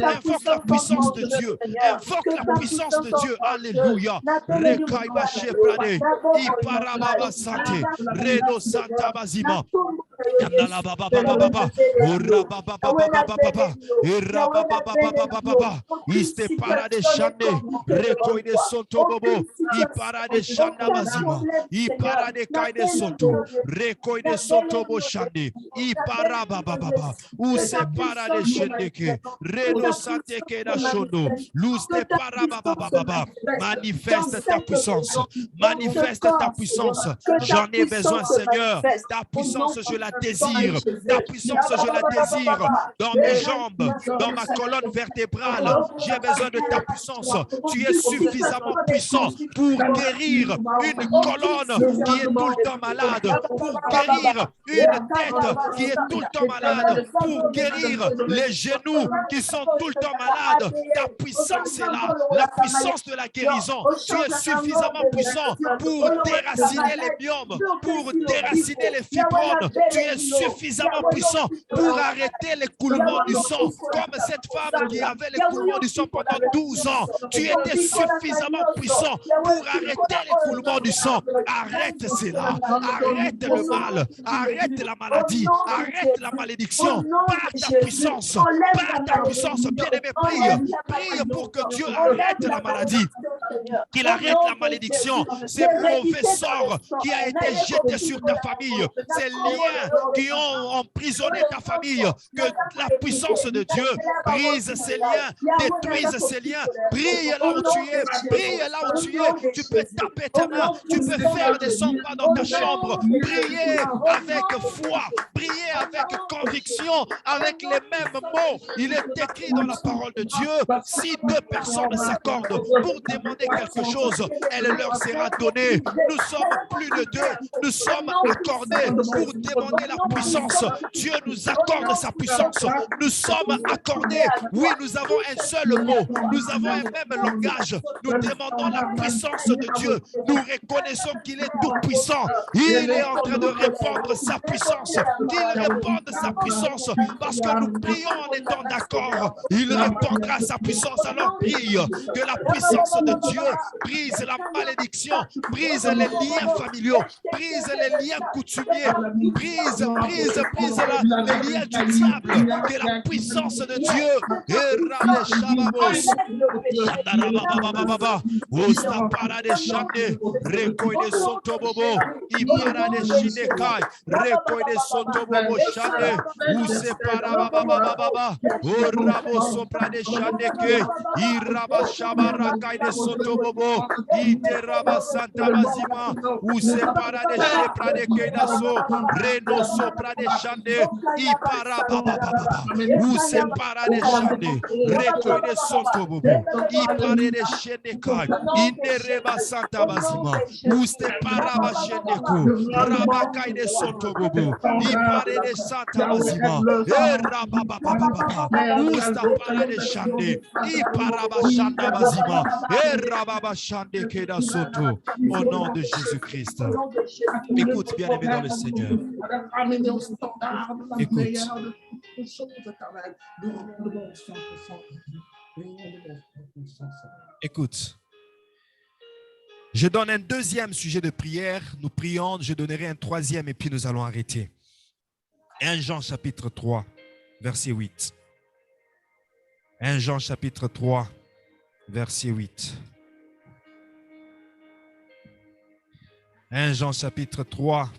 invoque la puissance de Dieu, invoque la puissance de Dieu. Alléluia. Rekaïba Sheprane, Iparababa Sante, Reno Santa Bazima. Yandala baba baba baba, ora baba baba baba baba, ira baba baba baba baba, iste para de shande, rekoi de sonto bobo, I para de shanda bazima, I para de kai de sonto, rekoi de sonto bo shande, I para baba baba, ou se para de shendeke, reno sante ke da shondo, luz de para baba baba, manifeste ta puissance, manifeste ta puissance, j'en ai besoin Seigneur, ta puissance je la désire, ta puissance je la désire dans mes jambes, dans ma colonne vertébrale, j'ai besoin de ta puissance, tu es suffisamment puissant pour guérir une colonne qui est tout le temps malade, pour guérir une tête qui est tout le temps malade, pour guérir les genoux qui sont tout le temps malades, ta puissance est là, la puissance de la guérison, tu es suffisamment puissant pour déraciner les myomes, pour déraciner les fibromes, tu es suffisamment puissant pour arrêter l'écoulement du sang, comme cette femme qui avait l'écoulement du sang pendant 12 ans, tu étais suffisamment puissant pour arrêter l'écoulement du sang. Arrête cela, arrête le mal, arrête la maladie, arrête la malédiction, par ta puissance, bien-aimé, prie pour que Dieu arrête la maladie, qu'il arrête la malédiction, ces mauvais sorts qui a été jeté sur ta famille, ces liens qui ont emprisonné ta famille, que la puissance de Dieu brise ces liens, détruise ces liens, brille là où tu es, brille là où tu es, tu peux taper tes mains, tu peux faire des sons dans ta chambre, prier avec foi, prier avec conviction, avec les mêmes mots. Il est écrit dans la parole de Dieu, si deux personnes s'accordent pour demander demander quelque chose, elle leur sera donnée. Nous sommes plus de deux. Nous sommes accordés pour demander la puissance. Dieu nous accorde sa puissance. Nous sommes accordés. Oui, nous avons un seul mot. Nous avons un même langage. Nous demandons la puissance de Dieu. Nous reconnaissons qu'il est tout puissant. Il est en train de répandre sa puissance. Qu'il réponde sa puissance. Parce que nous prions en étant d'accord. Il répandra sa puissance. Alors prie que la puissance de Dieu brise la malédiction, brise les liens familiaux, brise les liens coutumiers, brise les liens du diable. Que la puissance de Dieu Santa Mazima, ou separa de Shepra de Kedaso, Reno Sopra de Chande, Ipara Baba, ou separa de Chande, Reco de Sotobobo, Ipare de Shenekai, Indereba Santa Mazima, ou separa Basheneko, Rabakai de Sotobobo, Ipare de Santa Mazima, Rababa, ou Stapara de Chande, Ipara Bashanda Mazima, Rababa Chande Keda Soto. Au nom de Jésus-Christ. Écoute, bien-aimé dans le Seigneur. Écoute. Je donne un deuxième sujet de prière. Nous prions. Je donnerai un troisième et puis nous allons arrêter. 1 Jean chapitre 3, verset 8. 1 Jean chapitre 3, verset 8. 1 Jean chapitre 3,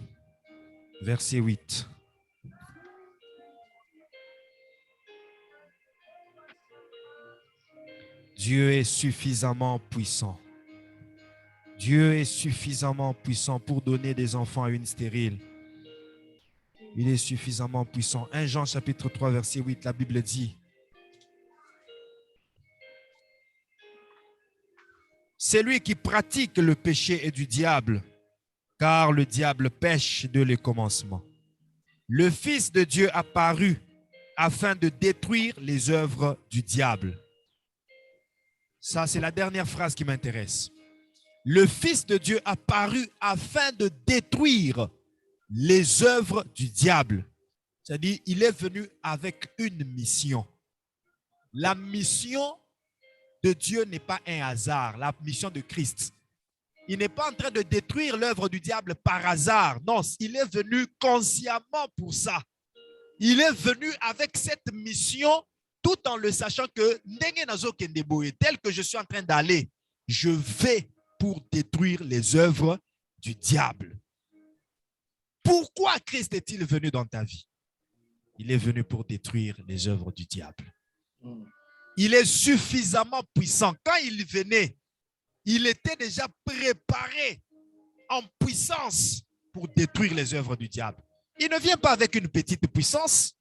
verset 8. Dieu est suffisamment puissant. Dieu est suffisamment puissant pour donner des enfants à une stérile. Il est suffisamment puissant. 1 Jean chapitre 3, verset 8, la Bible dit: celui qui pratique le péché est du diable, car le diable pêche dès le commencement. Le Fils de Dieu apparut afin de détruire les œuvres du diable. Ça, c'est la dernière phrase qui m'intéresse. Le Fils de Dieu apparut afin de détruire les œuvres du diable. C'est-à-dire, il est venu avec une mission. La mission de Dieu n'est pas un hasard, la mission de Christ. Il n'est pas en train de détruire l'œuvre du diable par hasard. Non, il est venu consciemment pour ça. Il est venu avec cette mission tout en le sachant que tel que je suis en train d'aller, je vais pour détruire les œuvres du diable. Pourquoi Christ est-il venu dans ta vie? Il est venu pour détruire les œuvres du diable. Il est suffisamment puissant. Quand il venait, il était déjà préparé en puissance pour détruire les œuvres du diable. Il ne vient pas avec une petite puissance.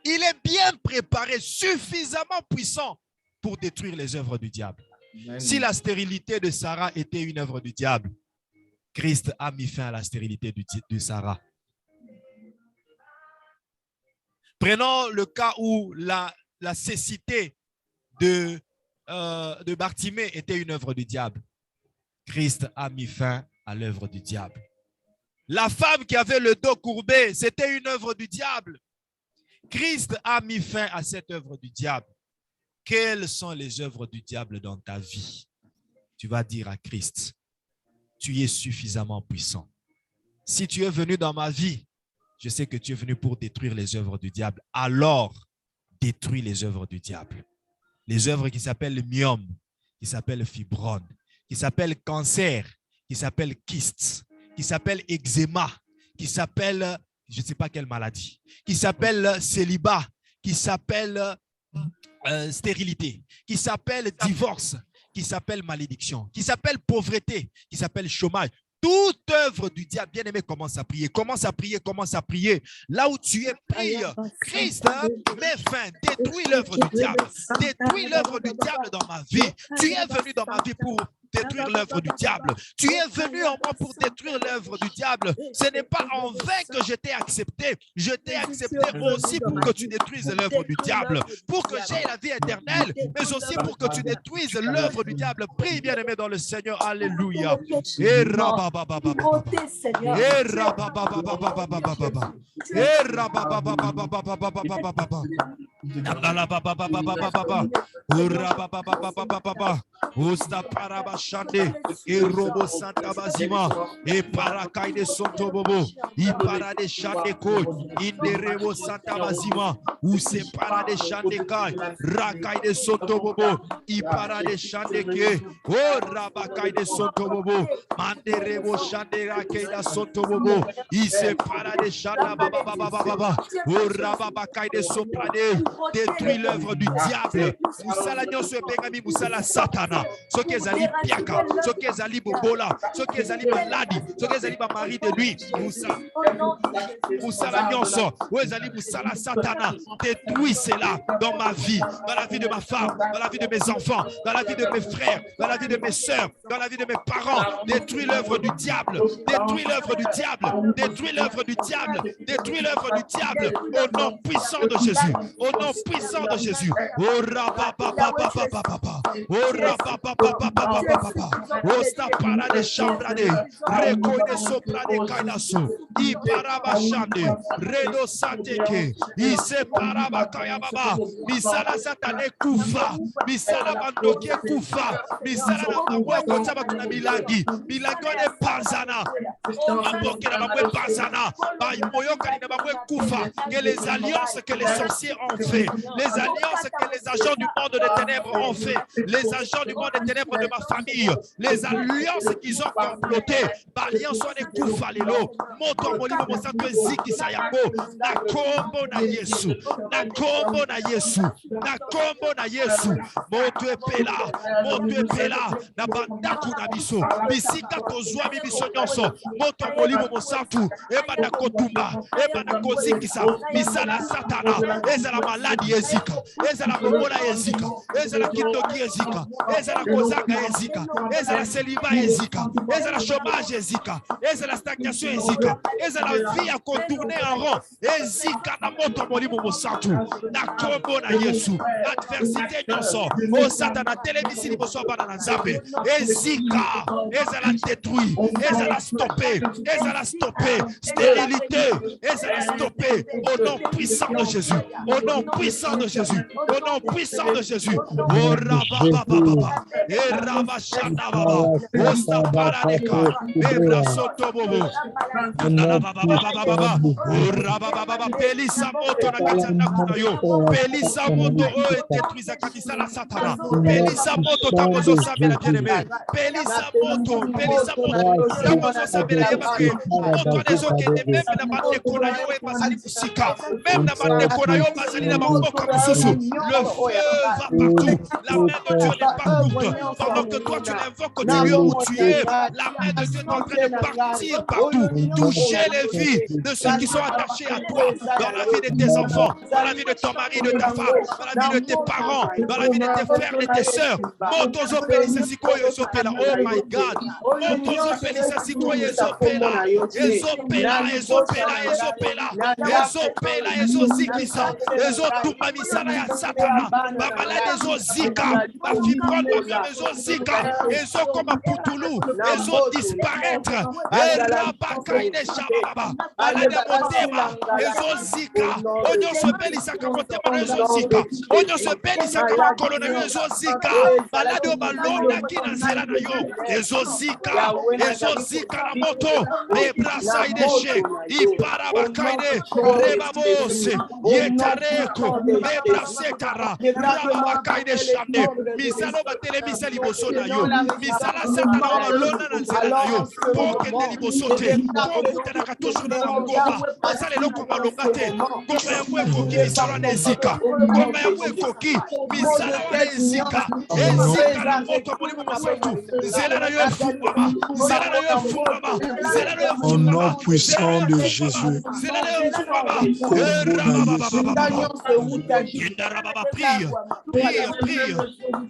Il est bien préparé, suffisamment puissant pour détruire les œuvres du diable. Amen. Si la stérilité de Sarah était une œuvre du diable, Christ a mis fin à la stérilité de Sarah. Prenons le cas où la cécité de Bartimée était une œuvre du diable. Christ a mis fin à l'œuvre du diable. La femme qui avait le dos courbé, c'était une œuvre du diable. Christ a mis fin à cette œuvre du diable. Quelles sont les œuvres du diable dans ta vie? Tu vas dire à Christ, tu es suffisamment puissant. Si tu es venu dans ma vie, je sais que tu es venu pour détruire les œuvres du diable. Alors, détruis les œuvres du diable. Les œuvres qui s'appellent myome, qui s'appellent fibrome, qui s'appellent cancer, qui s'appellent kyste, qui s'appellent eczéma, qui s'appellent je ne sais pas quelle maladie, qui s'appelle célibat, qui s'appelle stérilité, qui s'appelle divorce, qui s'appelle malédiction, qui s'appelle pauvreté, qui s'appelle chômage. Toute œuvre du diable, bien-aimé, commence à prier. Commence à prier, commence à prier. Là où tu es, prie. Christ, mets fin, détruis l'œuvre du diable. Détruis l'œuvre du diable dans ma vie. Tu es venu dans ma vie pour détruire l'œuvre du diable. Tu es venu en moi pour détruire l'œuvre du diable. Ce n'est pas en vain que je t'ai accepté. Je t'ai accepté aussi pour que tu détruises l'œuvre du diable, pour que j'aie la vie éternelle, mais aussi pour que tu détruises l'œuvre du diable. Prie, bien-aimé dans le Seigneur. Alléluia. Et Usta parabashande e robo santa bazima e parakai de sonto bobo i para de shande ko inde rebo santa bazima u se para de shande kai rakai de sonto bobo i para de shande ke o rabakai de sonto bobo mande rebo shande rakai da sonto bobo i se para de shanda baba baba baba o rabakai de soprane détruit l'œuvre du diable musala nyoso ebengami musala satana ce qui est Ali Piaka, ce qui est Ali Bobola, ce qui est Ali Maladi, ce qui est Ali mari de lui, Moussa la Nyonso, où est Ali Moussa la Satana, détruis cela dans ma vie, dans la vie de ma femme, dans la vie de mes enfants, dans la vie de mes frères, dans la vie de mes soeurs, dans la vie de mes parents, détruis l'œuvre du diable, détruis l'œuvre du diable, détruis l'œuvre du diable, détruis l'œuvre du diable, au nom puissant de Jésus, au nom puissant de Jésus, oh rapapapapapapapa, oh rapapapapapapapa, osta para de chambrade, recoide soprade kainaso, i parabashande, redo sateke, i se parabakaya baba, misala satane kufa, misala bandoke kufa, misala na mabwe kotaba tuna milagi, milagone panzana, maboke na mabwe panzana, ba moyoka ni na mabwe kufa, que les alliances que les sorciers ont fait, les alliances que les agents du monde des ténèbres ont fait, les agents du monde des ténèbres de ma famille, les alliances qu'ils ont complotées, alliance soit des koufalelo, moto molimo mosanto ziki sayako, na kombo na Yesu, na kombo na Yesu, na kombo na Yesu, moto epela, na bandaku na biso, bisika kozwa biso nyonso, moto molimo mosanto, eba na kotumba, eba na kozikisa, misala satana, ezala maladi ezika, ezala bomola ezika, ezala kindoki ezika, ezala kozanga ezika, ezala célibat ezika, ezala chômage ezika, ezala stagnation ezika, ezala vie à contourner en rond ezika na moto molimo mosantu, na kombo na Yesu, adversité nyonso, o satana televisi liboso bana na Nzambe, ezika, ezala détruit, ezala stoppé, stérilité, ezala stoppé, au nom puissant de Jésus, au nom puissant de Jésus, au nom puissant de Jésus, oh rabababa, et rabashana baba, osta paradeka, ebra soto bobo, nanabababa, oh rabababa, pelisa moto na katana kunayo, pelisa moto o détruisa kabisa la satana, pelisa moto tamozo sabe la bien-aimé, pelisa moto tamozo sabe la yebake, moto anezo kende même na bande konayo e basali musika, même na bande konayo basali na makoka mususu, le feu va partout, la main de Dieu n'est pas courte, pendant que toi tu l'invoques du lieu où tu es, la main de Dieu est en train de partir partout, toucher les vies de ceux qui sont attachés à toi, dans la vie de tes enfants, dans la vie de ton mari, de ta femme, dans la vie de tes parents, dans la vie de tes frères, de tes sœurs. Motozo pelisa sikoyo ezopela, oh my God, motozo pelisa sikoyo ezopela, ezozikisa, ezotuma misala ya satana, bamalade ezozika, bafibrone bableme ezozika, ezokoma putulu, ezodisparaître, erabakaine shababa, malade motema, ezozika, onyoso belisaka motema na ezozika, onyoso belisaka makolo na ezozika, malade obalonaki na nzela na yo, ezozika na moto, lebrasa ideshe, iparabakaine, rebabose, yetareko, lebrasetara, rababakaine shande, misalo batele misa liboso na yo, misala satana obalona na nzela na yo, pokende liboso te, etenaka toujours na ngomba asala eloko malonga te ngomba yango ekoki misala wana ezika ngomba yango ekoki misala wana ezika ezika na moto ya molimo mosantu nzela na yo efungwama nzela na yo efungwama nzela na yo efungwama au nom puissant de Jésus. nzela na yo efungwama prie prie prie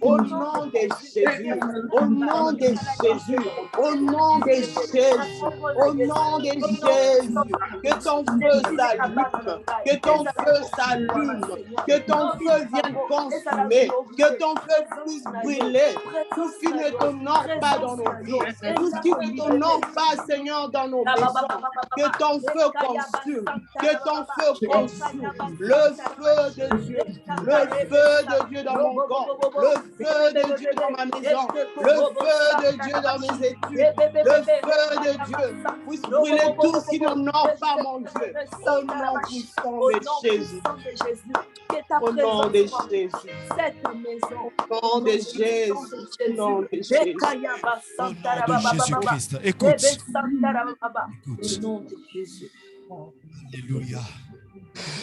au nom de Jésus, au nom de Jésus, au nom de Jésus, au nom de Jésus, que ton feu s'allume, que ton feu s'allume, que ton feu vienne consumer, que ton feu puisse brûler tout ce qui ne t'honore pas dans nos vies, tout ce qui ne t'honore pas, Seigneur, dans nos maisons, que ton feu consume, que ton feu consume, le feu de Dieu, le feu de Dieu dans mon corps, le feu de Dieu dans ma maison, le feu de Dieu dans mes études, le feu de Dieu puisse brûler tout ce qui n'honore pas mon Dieu, au nom puissant de Jésus, au nom de Jésus, au nom de Jésus, au nom de Jésus, au nom de Jésus-Christ. Écoute. au nom de Jésus. Alléluia.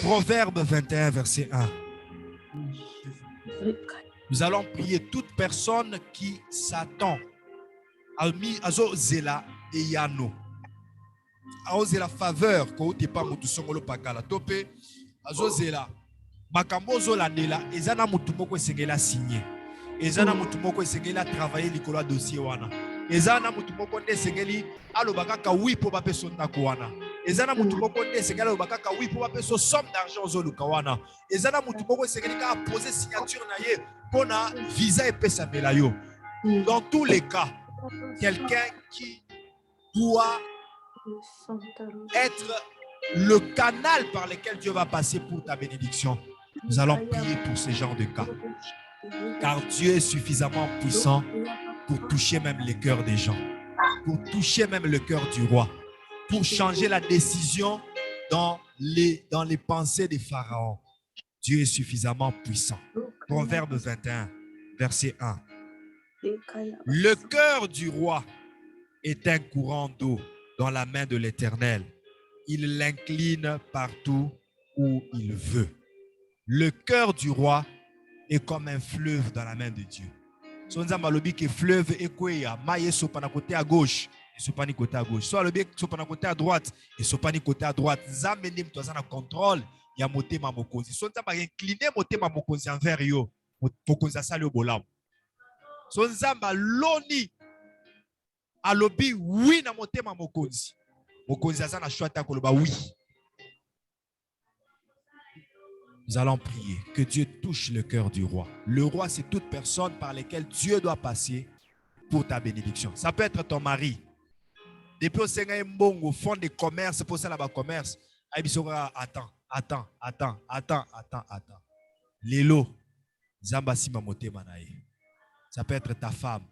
Proverbe 21, verset 1. Nous allons prier toute personne qui s'attend à zela et yano. À zela faveur ko te pa mutu songolo pakala topé azo zela makambo zola ndela ezana mutu moko esengela signer. Ezana mutu moko esengela travailler likolo dossier wana. Ezana mutu moko nde esengeli alobaka ka oui po ba peso ndako wana. Ezana mutu moko nde esengeli alobaka ka oui po ba peso somme d'argent zoluka wana. Ezana mutu moko esengeli ka poser signature na ye pona visa epesa melayo. Dans tous les cas, quelqu'un qui doit être le canal par lequel Dieu va passer pour ta bénédiction. Nous allons prier pour ce genre de cas. Car Dieu est suffisamment puissant pour toucher même les cœurs des gens, pour toucher même le cœur du roi, pour changer la décision dans les pensées des pharaons. Dieu est suffisamment puissant. Proverbe 21, verset 1. Le cœur du roi est un courant d'eau dans la main de l'Éternel. Il l'incline partout où il veut. Le cœur du roi est comme un fleuve dans la main de Dieu. Sonza malobi que fleuve ekweya maye sopana côté à gauche et sopani côté à gauche. Soit le bec sopana côté à droite et sopani côté à droite. Nzambe ndim tozana contrôle ya motema mokonzi. Sonza ba incliner motema mokonzi envers yo. Mokonzi asali obolam. Sonza maloni alobi oui na motema mokonzi. Mokonzi azana choix koloba oui. Nous allons prier que Dieu touche le cœur du roi. Le roi, c'est toute personne par laquelle Dieu doit passer pour ta bénédiction. Ça peut être ton mari. Depuis au Seigneur au fond des commerces, pour ça là-bas commerce, attends. Lélo, Zambasi mamote manaye. Ça peut être ta femme.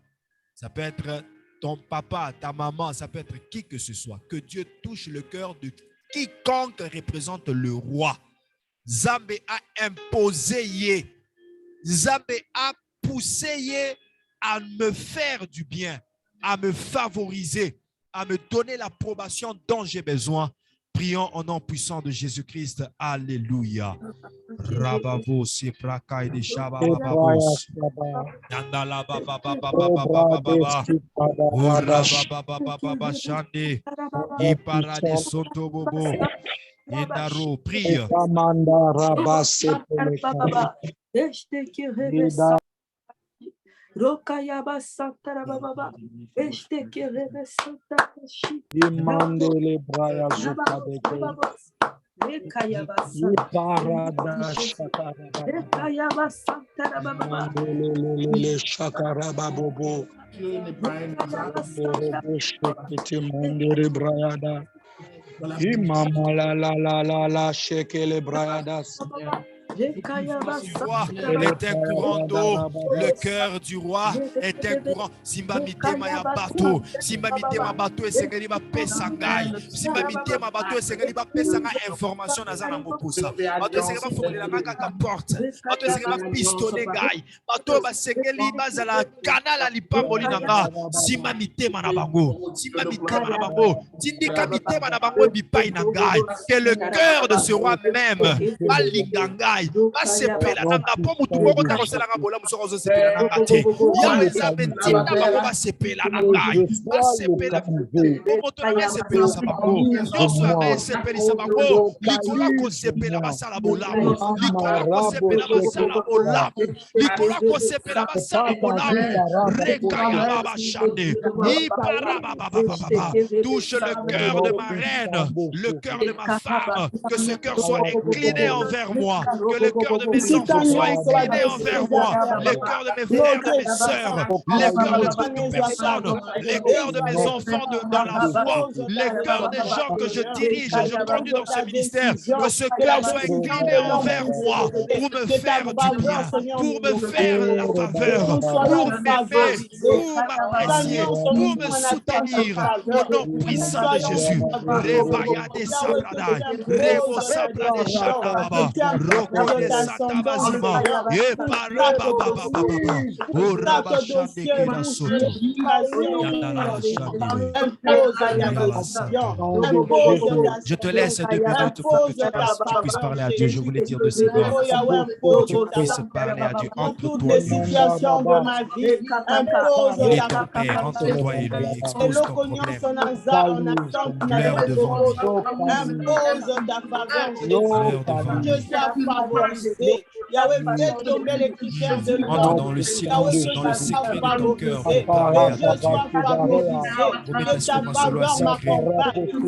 Ça peut être ton papa, ta maman. Ça peut être qui que ce soit. Que Dieu touche le cœur de quiconque représente le roi. Zambé a imposé yé. Zambé a poussé yé à me faire du bien, à me favoriser, à me donner l'approbation dont j'ai besoin. Prions au nom puissant de Jésus-Christ. Alléluia. Rababo sepraka de shabababos. Yandala baba baba baba baba. Ora baba baba shande. Iparade soto bobo. Indaro, prie. Rokayaba Santara Baba, Este Kirebe Santa Kashi, Imandele Braya Zukadeke, Rekayaba Santara Baba, Mandele Shakaraba Bobo, Mandere Brayada, Imama la Shekele Brayada, Du roi est un courant d'eau. Le cœur du roi est un courant. Simba mitema ya bateau. Simba mitema bateau et sengeli ba pesangai. Simba mitema bateau et sengeli ba pesanga information na zana mopusa. Bateau sengeli ba fokolela nanga ka porte. Bateau sengeli ba pistonner gai. Bateau ba sengeli ba zala canal alipamboli nanga. Simba mitema na bango. Simba mitema na bango. Tindika mitema na bango bipai na gai. Que le cœur de ce roi même ba lingangai. Ba sepela nanga po mutu moko ta kosela nga bola muso kozo sepela nanga te. Yawe zabe tinda bango ba sepela na ngai. Ba sepela po moto na sepela sa bango. Yoso ya sepela sa bango. Likolo ko sepela basala bolamu. Likolo ko sepela basala bolamu. Likolo ko sepela basala bolamu. Rekaya baba chande. Ipara baba baba. Touche le cœur de ma reine, le cœur de ma femme. Que ce cœur soit incliné envers moi. Que le cœur de mes enfants soit incliné envers moi. Les cœurs de mes frères et mes sœurs. Les cœurs de toute personne. Les cœurs de mes enfants dans la foi. Les cœurs des gens que je dirige et je conduis dans ce ministère. Que ce cœur soit incliné envers moi pour me faire du bien, pour me faire la faveur, pour m'aimer, pour m'apprécier, pour me soutenir. Au nom puissant de Jésus. Rebaya de Sabradai, Rebo Sabrade Shandababa, Roko de Satabazima, et Parababababa, O Rabashande Kira Soto, Yandala Shandebe. Je te laisse 2 minutes pour que tu puisses parler à Dieu. Je voulais dire de ces mots, que tu puisses parler à Dieu entre toi et lui. Il est ton Père, entre toi et lui. Expose ton problème. Pleure devant lui. Impose ta faveur, Pleure devant lui. je sois favorisé. Yahweh, fais tomber les critères de l'homme. Entre dans le silence, dans le secret de ton cœur pour parler à Je Dieu. sois favorisé. Remets Que ta instrument solo à faveur secret.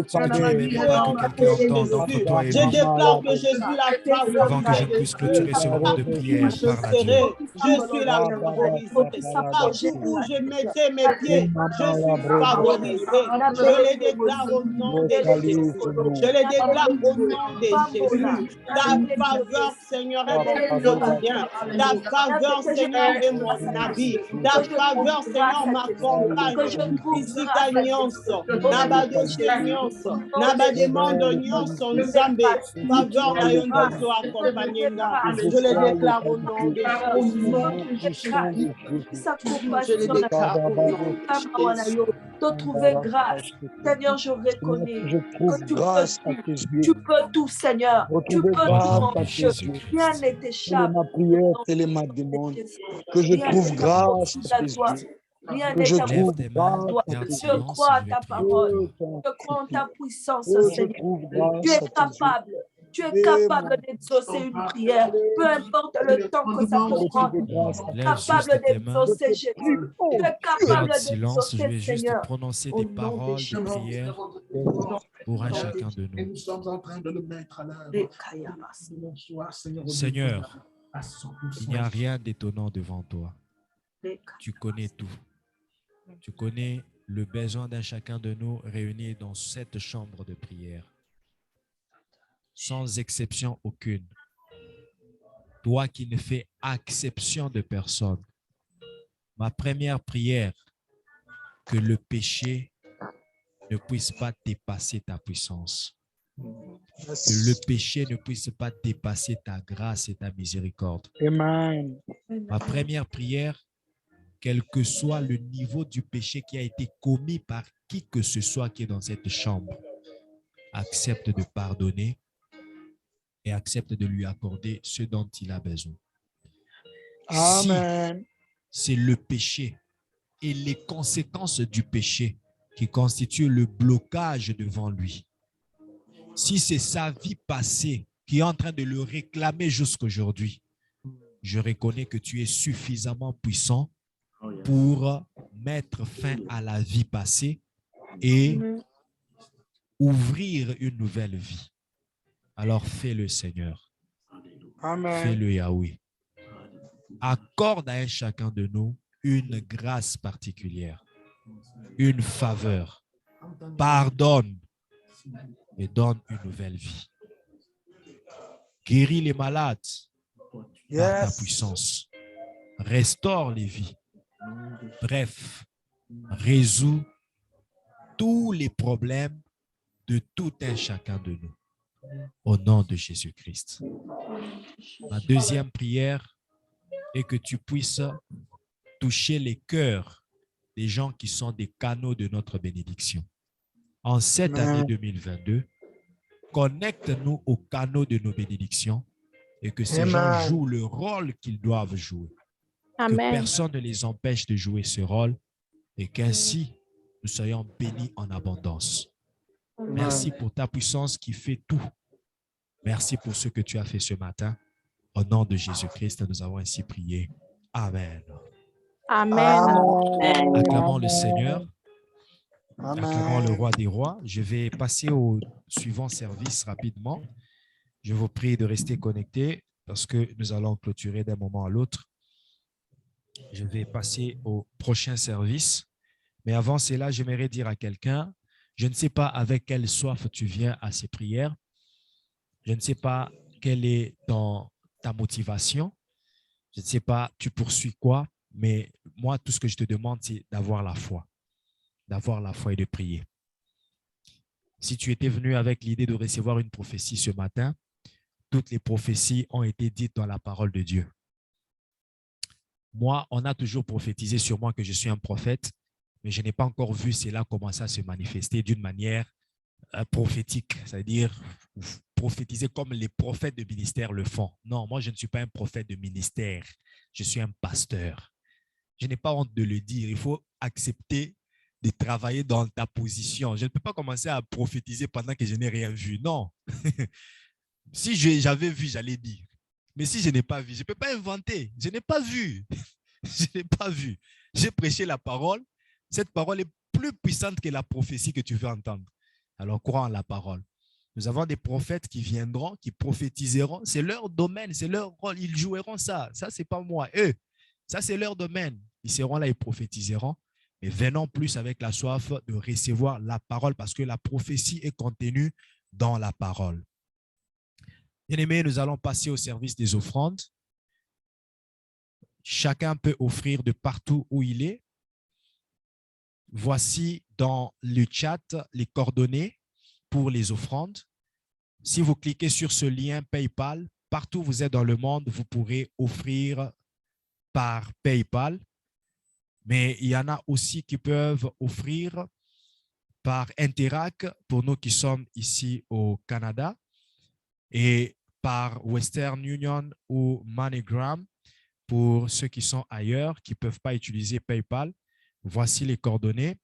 Si tu ne mets même pas que quelqu'un entende entre toi et Je lui, déclare que je suis la avant que je puisse clôturer ce moment de prière, parle à Dieu. Je suis la favorisée. Partout où je mettais mes pieds, je suis favorisé. Je les déclare au nom de Jésus. Je les déclare au nom de Jésus. Ta faveur, Seigneur, est mon quotidien. Ta faveur, Seigneur, est mon habit. Ta faveur, Seigneur, m'accompagne. Ici, ta nyonso. Nabado nyonso. Nabade mando nyonso nzambe. Faveur na yondo so accompagné. Je le déclare au nom de Jésus. Je le déclare au nom de Jésus. De trouver grâce. Seigneur, je reconnais que tu grâce à peux tes tout. yeux. Tu peux tout, Seigneur. Tu peux tout, mon Dieu. Rien ne Telle est t'échappe. ma prière, telle est ma demande. Que je trouve grâce à tes yeux. Rien Que n'est je à trouve Lève tes mains grâce et en à tes Je yeux. silence, crois je à vais ta prier. parole. Je crois en ta puissance, Je Seigneur. trouve Tu grâce es à tes yeux. capable. Tu es capable d'exaucer une prière. Peu importe le temps que ça peut prendre. Tu es Lève juste capable tes mains. d'exaucer Jésus. Tu es Dans capable notre silence, je d'exaucer, vais juste Seigneur. prononcer Au des nom de paroles de Jésus. prière pour un chacun de nous. Nous sommes en train de le mettre à l'œuvre. Bonsoir, Seigneur. Seigneur, à 100%. il n'y a rien d'étonnant devant toi. Tu connais tout. Tu connais le besoin d'un chacun de nous réunis dans cette chambre de prière. Sans exception aucune. Toi qui ne fais exception de personne. Ma première prière, que le péché ne puisse pas dépasser ta puissance. Que le péché ne puisse pas dépasser ta grâce et ta miséricorde. Amen. Ma première prière, quel que soit le niveau du péché qui a été commis par qui que ce soit qui est dans cette chambre, accepte de pardonner et accepte de lui accorder ce dont il a besoin. Amen. Si c'est le péché et les conséquences du péché qui constituent le blocage devant lui, si c'est sa vie passée qui est en train de le réclamer jusqu'aujourd'hui, je reconnais que tu es suffisamment puissant pour mettre fin à la vie passée et ouvrir une nouvelle vie. Alors fais-le, Seigneur. Amen. Fais-le, Yahweh. Accorde à un chacun de nous une grâce particulière, une faveur. Pardonne et donne une nouvelle vie. Guéris les malades, par ta Yes. puissance. Restaure les vies. Bref, résous tous les problèmes de tout un chacun de nous. Au nom de Jésus-Christ. Ma deuxième prière est que tu puisses toucher les cœurs des gens qui sont des canaux de notre bénédiction. En cette année 2022, connecte-nous aux canaux de nos bénédictions et que ces gens jouent le rôle qu'ils doivent jouer. Que personne ne les empêche de jouer ce rôle et qu'ainsi nous soyons bénis en abondance. Merci pour ta puissance qui fait tout. Merci pour ce que tu as fait ce matin. Au nom de Jésus-Christ, nous avons ainsi prié. Amen. Amen. Acclamons le Seigneur. Amen. Acclamons le roi des rois. Je vais passer au suivant service rapidement. Je vous prie de rester connectés parce que nous allons clôturer d'un moment à l'autre. Je vais passer au prochain service. Mais avant cela, j'aimerais dire à quelqu'un, je ne sais pas avec quelle soif tu viens à ces prières. Je ne sais pas quelle est ta motivation. Je ne sais pas, tu poursuis quoi. Mais moi, tout ce que je te demande, c'est d'avoir la foi. D'avoir la foi et de prier. Si tu étais venu avec l'idée de recevoir une prophétie ce matin, toutes les prophéties ont été dites dans la parole de Dieu. Moi, on a toujours prophétisé sur moi que je suis un prophète, mais je n'ai pas encore vu cela commencer à se manifester d'une manière prophétique, c'est-à-dire prophétiser comme les prophètes de ministère le font. Non, moi, je ne suis pas un prophète de ministère, je suis un pasteur. Je n'ai pas honte de le dire, il faut accepter de travailler dans ta position. Je ne peux pas commencer à prophétiser pendant que je n'ai rien vu, non. Si j'avais vu, j'allais dire. Mais si je n'ai pas vu, je ne peux pas inventer. Je n'ai pas vu. Je n'ai pas vu. J'ai prêché la parole. Cette parole est plus puissante que la prophétie que tu veux entendre. Alors, crois en la parole. Nous avons des prophètes qui viendront, qui prophétiseront. C'est leur domaine, c'est leur rôle. Ils joueront ça. Ça, ce n'est pas moi. Eux, ça, c'est leur domaine. Ils seront là, ils prophétiseront. Mais venons plus avec la soif de recevoir la parole parce que la prophétie est contenue dans la parole. Bien-aimés, nous allons passer au service des offrandes. Chacun peut offrir de partout où il est. Voici dans le chat les coordonnées pour les offrandes. Si vous cliquez sur ce lien PayPal, partout où vous êtes dans le monde, vous pourrez offrir par PayPal. Mais il y en a aussi qui peuvent offrir par Interac pour nous qui sommes ici au Canada et par Western Union ou MoneyGram pour ceux qui sont ailleurs, qui ne peuvent pas utiliser PayPal. Voici les coordonnées.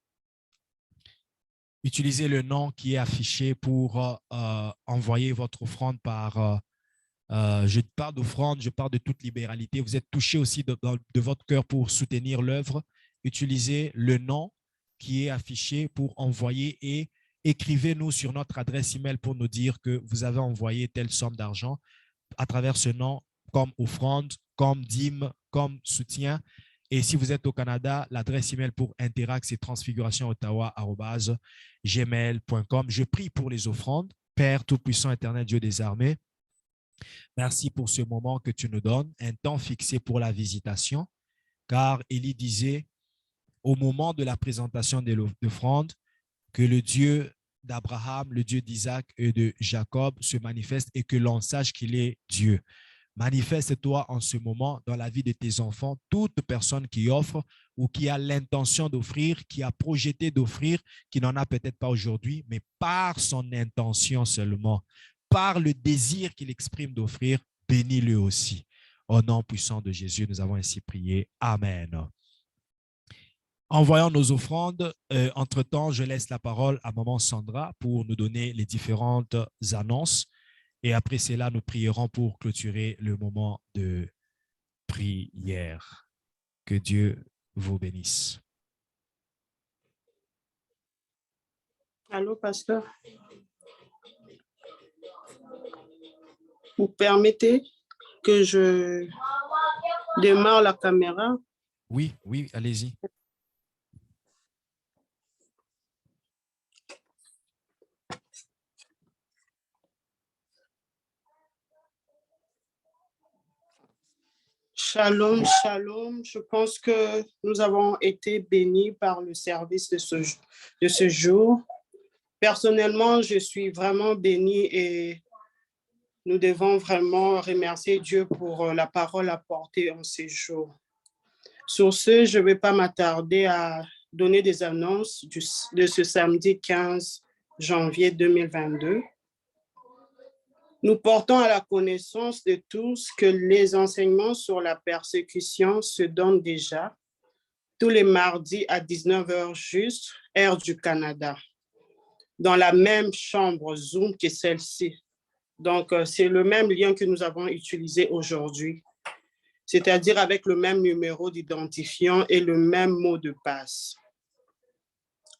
Utilisez le nom qui est affiché pour envoyer votre offrande par… je parle d'offrande, je parle de toute libéralité. Vous êtes touché aussi de votre cœur pour soutenir l'œuvre. Utilisez le nom qui est affiché pour envoyer et écrivez-nous sur notre adresse email pour nous dire que vous avez envoyé telle somme d'argent à travers ce nom comme offrande, comme dîme, comme soutien. Et si vous êtes au Canada, l'adresse email pour Interact, c'est transfiguration-ottawa@gmail.com. Je prie pour les offrandes. Père Tout-Puissant, Éternel, Dieu des armées, merci pour ce moment que tu nous donnes, un temps fixé pour la visitation, car Élie disait au moment de la présentation de l'offrande que le Dieu d'Abraham, le Dieu d'Isaac et de Jacob se manifeste et que l'on sache qu'il est Dieu. Manifeste-toi en ce moment dans la vie de tes enfants, toute personne qui offre ou qui a l'intention d'offrir, qui a projeté d'offrir, qui n'en a peut-être pas aujourd'hui, mais par son intention seulement, par le désir qu'il exprime d'offrir, bénis-le aussi. Au nom puissant de Jésus, nous avons ainsi prié. Amen. Envoyons nos offrandes. Entre-temps, je laisse la parole à maman Sandra pour nous donner les différentes annonces. Et après cela, nous prierons pour clôturer le moment de prière. Que Dieu vous bénisse. Allô, pasteur. Vous permettez que je démarre la caméra? Oui, oui, allez-y. Shalom, shalom. Je pense que nous avons été bénis par le service de ce jour. Personnellement, je suis vraiment bénie et nous devons vraiment remercier Dieu pour la parole apportée en ces jours. Sur ce, je ne vais pas m'attarder à donner des annonces de ce samedi 15 janvier 2022. Nous portons à la connaissance de tous que les enseignements sur la persécution se donnent déjà tous les mardis à 19h juste, heure du Canada, dans la même chambre Zoom que celle-ci. Donc, c'est le même lien que nous avons utilisé aujourd'hui, c'est-à-dire avec le même numéro d'identifiant et le même mot de passe.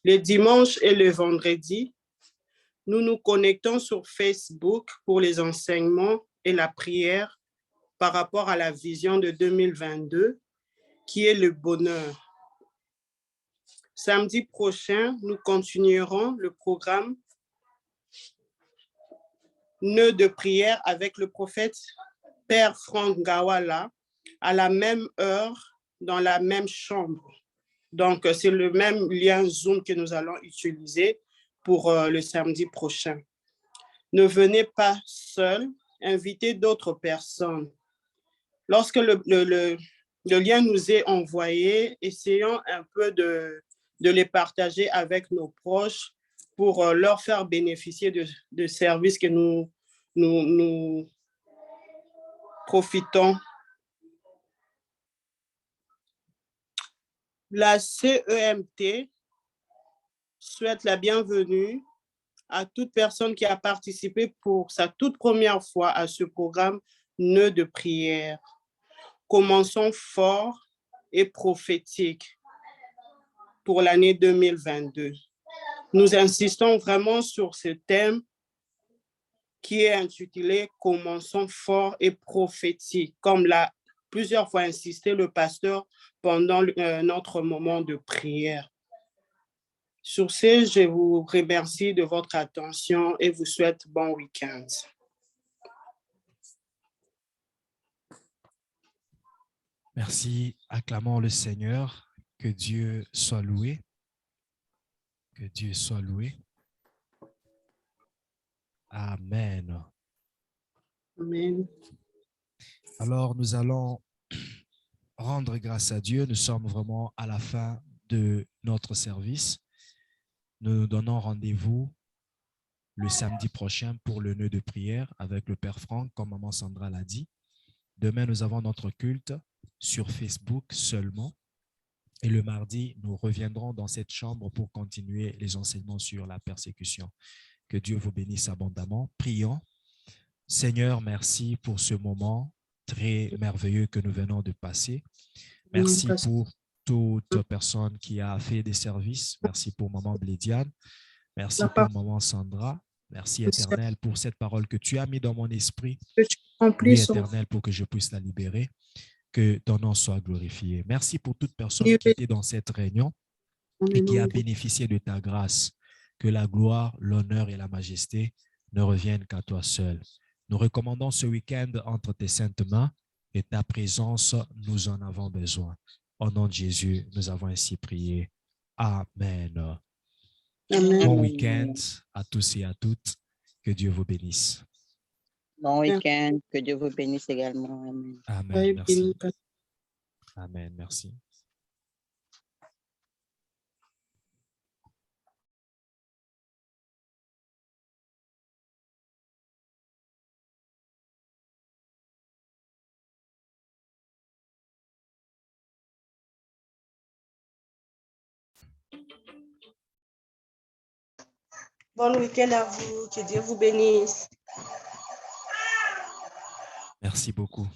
Les dimanches et le vendredi, nous nous connectons sur Facebook pour les enseignements et la prière par rapport à la vision de 2022, qui est le bonheur. Samedi prochain, nous continuerons le programme Nœud de prière avec le prophète Père Franck Ngawala à la même heure, dans la même chambre. Donc, c'est le même lien Zoom que nous allons utiliser pour le samedi prochain. Ne venez pas seul, invitez d'autres personnes. Lorsque le lien nous est envoyé, essayons un peu de les partager avec nos proches pour leur faire bénéficier de services que nous profitons. La CEMT souhaite la bienvenue à toute personne qui a participé pour sa toute première fois à ce programme Nœud de prière. Commençons fort et prophétique pour l'année 2022. Nous insistons vraiment sur ce thème qui est intitulé « Commençons fort et prophétique », comme l'a plusieurs fois insisté le pasteur pendant notre moment de prière. Sur ce, je vous remercie de votre attention et vous souhaite bon week-end. Merci. Acclamons le Seigneur. Que Dieu soit loué. Que Dieu soit loué. Amen. Amen. Alors, nous allons rendre grâce à Dieu. Nous sommes vraiment à la fin de notre service. Nous nous donnons rendez-vous le samedi prochain pour le nœud de prière avec le Père Franck, comme Maman Sandra l'a dit. Demain, nous avons notre culte sur Facebook seulement. Et le mardi, nous reviendrons dans cette chambre pour continuer les enseignements sur la persécution. Que Dieu vous bénisse abondamment. Prions. Seigneur, merci pour ce moment très merveilleux que nous venons de passer. Merci pour toute personne qui a fait des services. Merci pour Maman Blédiane. Merci pour Maman Sandra. Merci, Éternel, pour cette parole que tu as mis dans mon esprit. Oui, Éternel, pour que je puisse la libérer. Que ton nom soit glorifié. Merci pour toute personne qui était dans cette réunion et qui a bénéficié de ta grâce. Que la gloire, l'honneur et la majesté ne reviennent qu'à toi seul. Nous recommandons ce week-end entre tes saintes mains et ta présence, nous en avons besoin. Au nom de Jésus, nous avons ainsi prié. Amen. Amen. Bon week-end à tous et à toutes. Que Dieu vous bénisse. Bon week-end. Que Dieu vous bénisse également. Amen. Amen. Merci. Amen. Merci. Bon week-end à vous. Que Dieu vous bénisse. Merci beaucoup.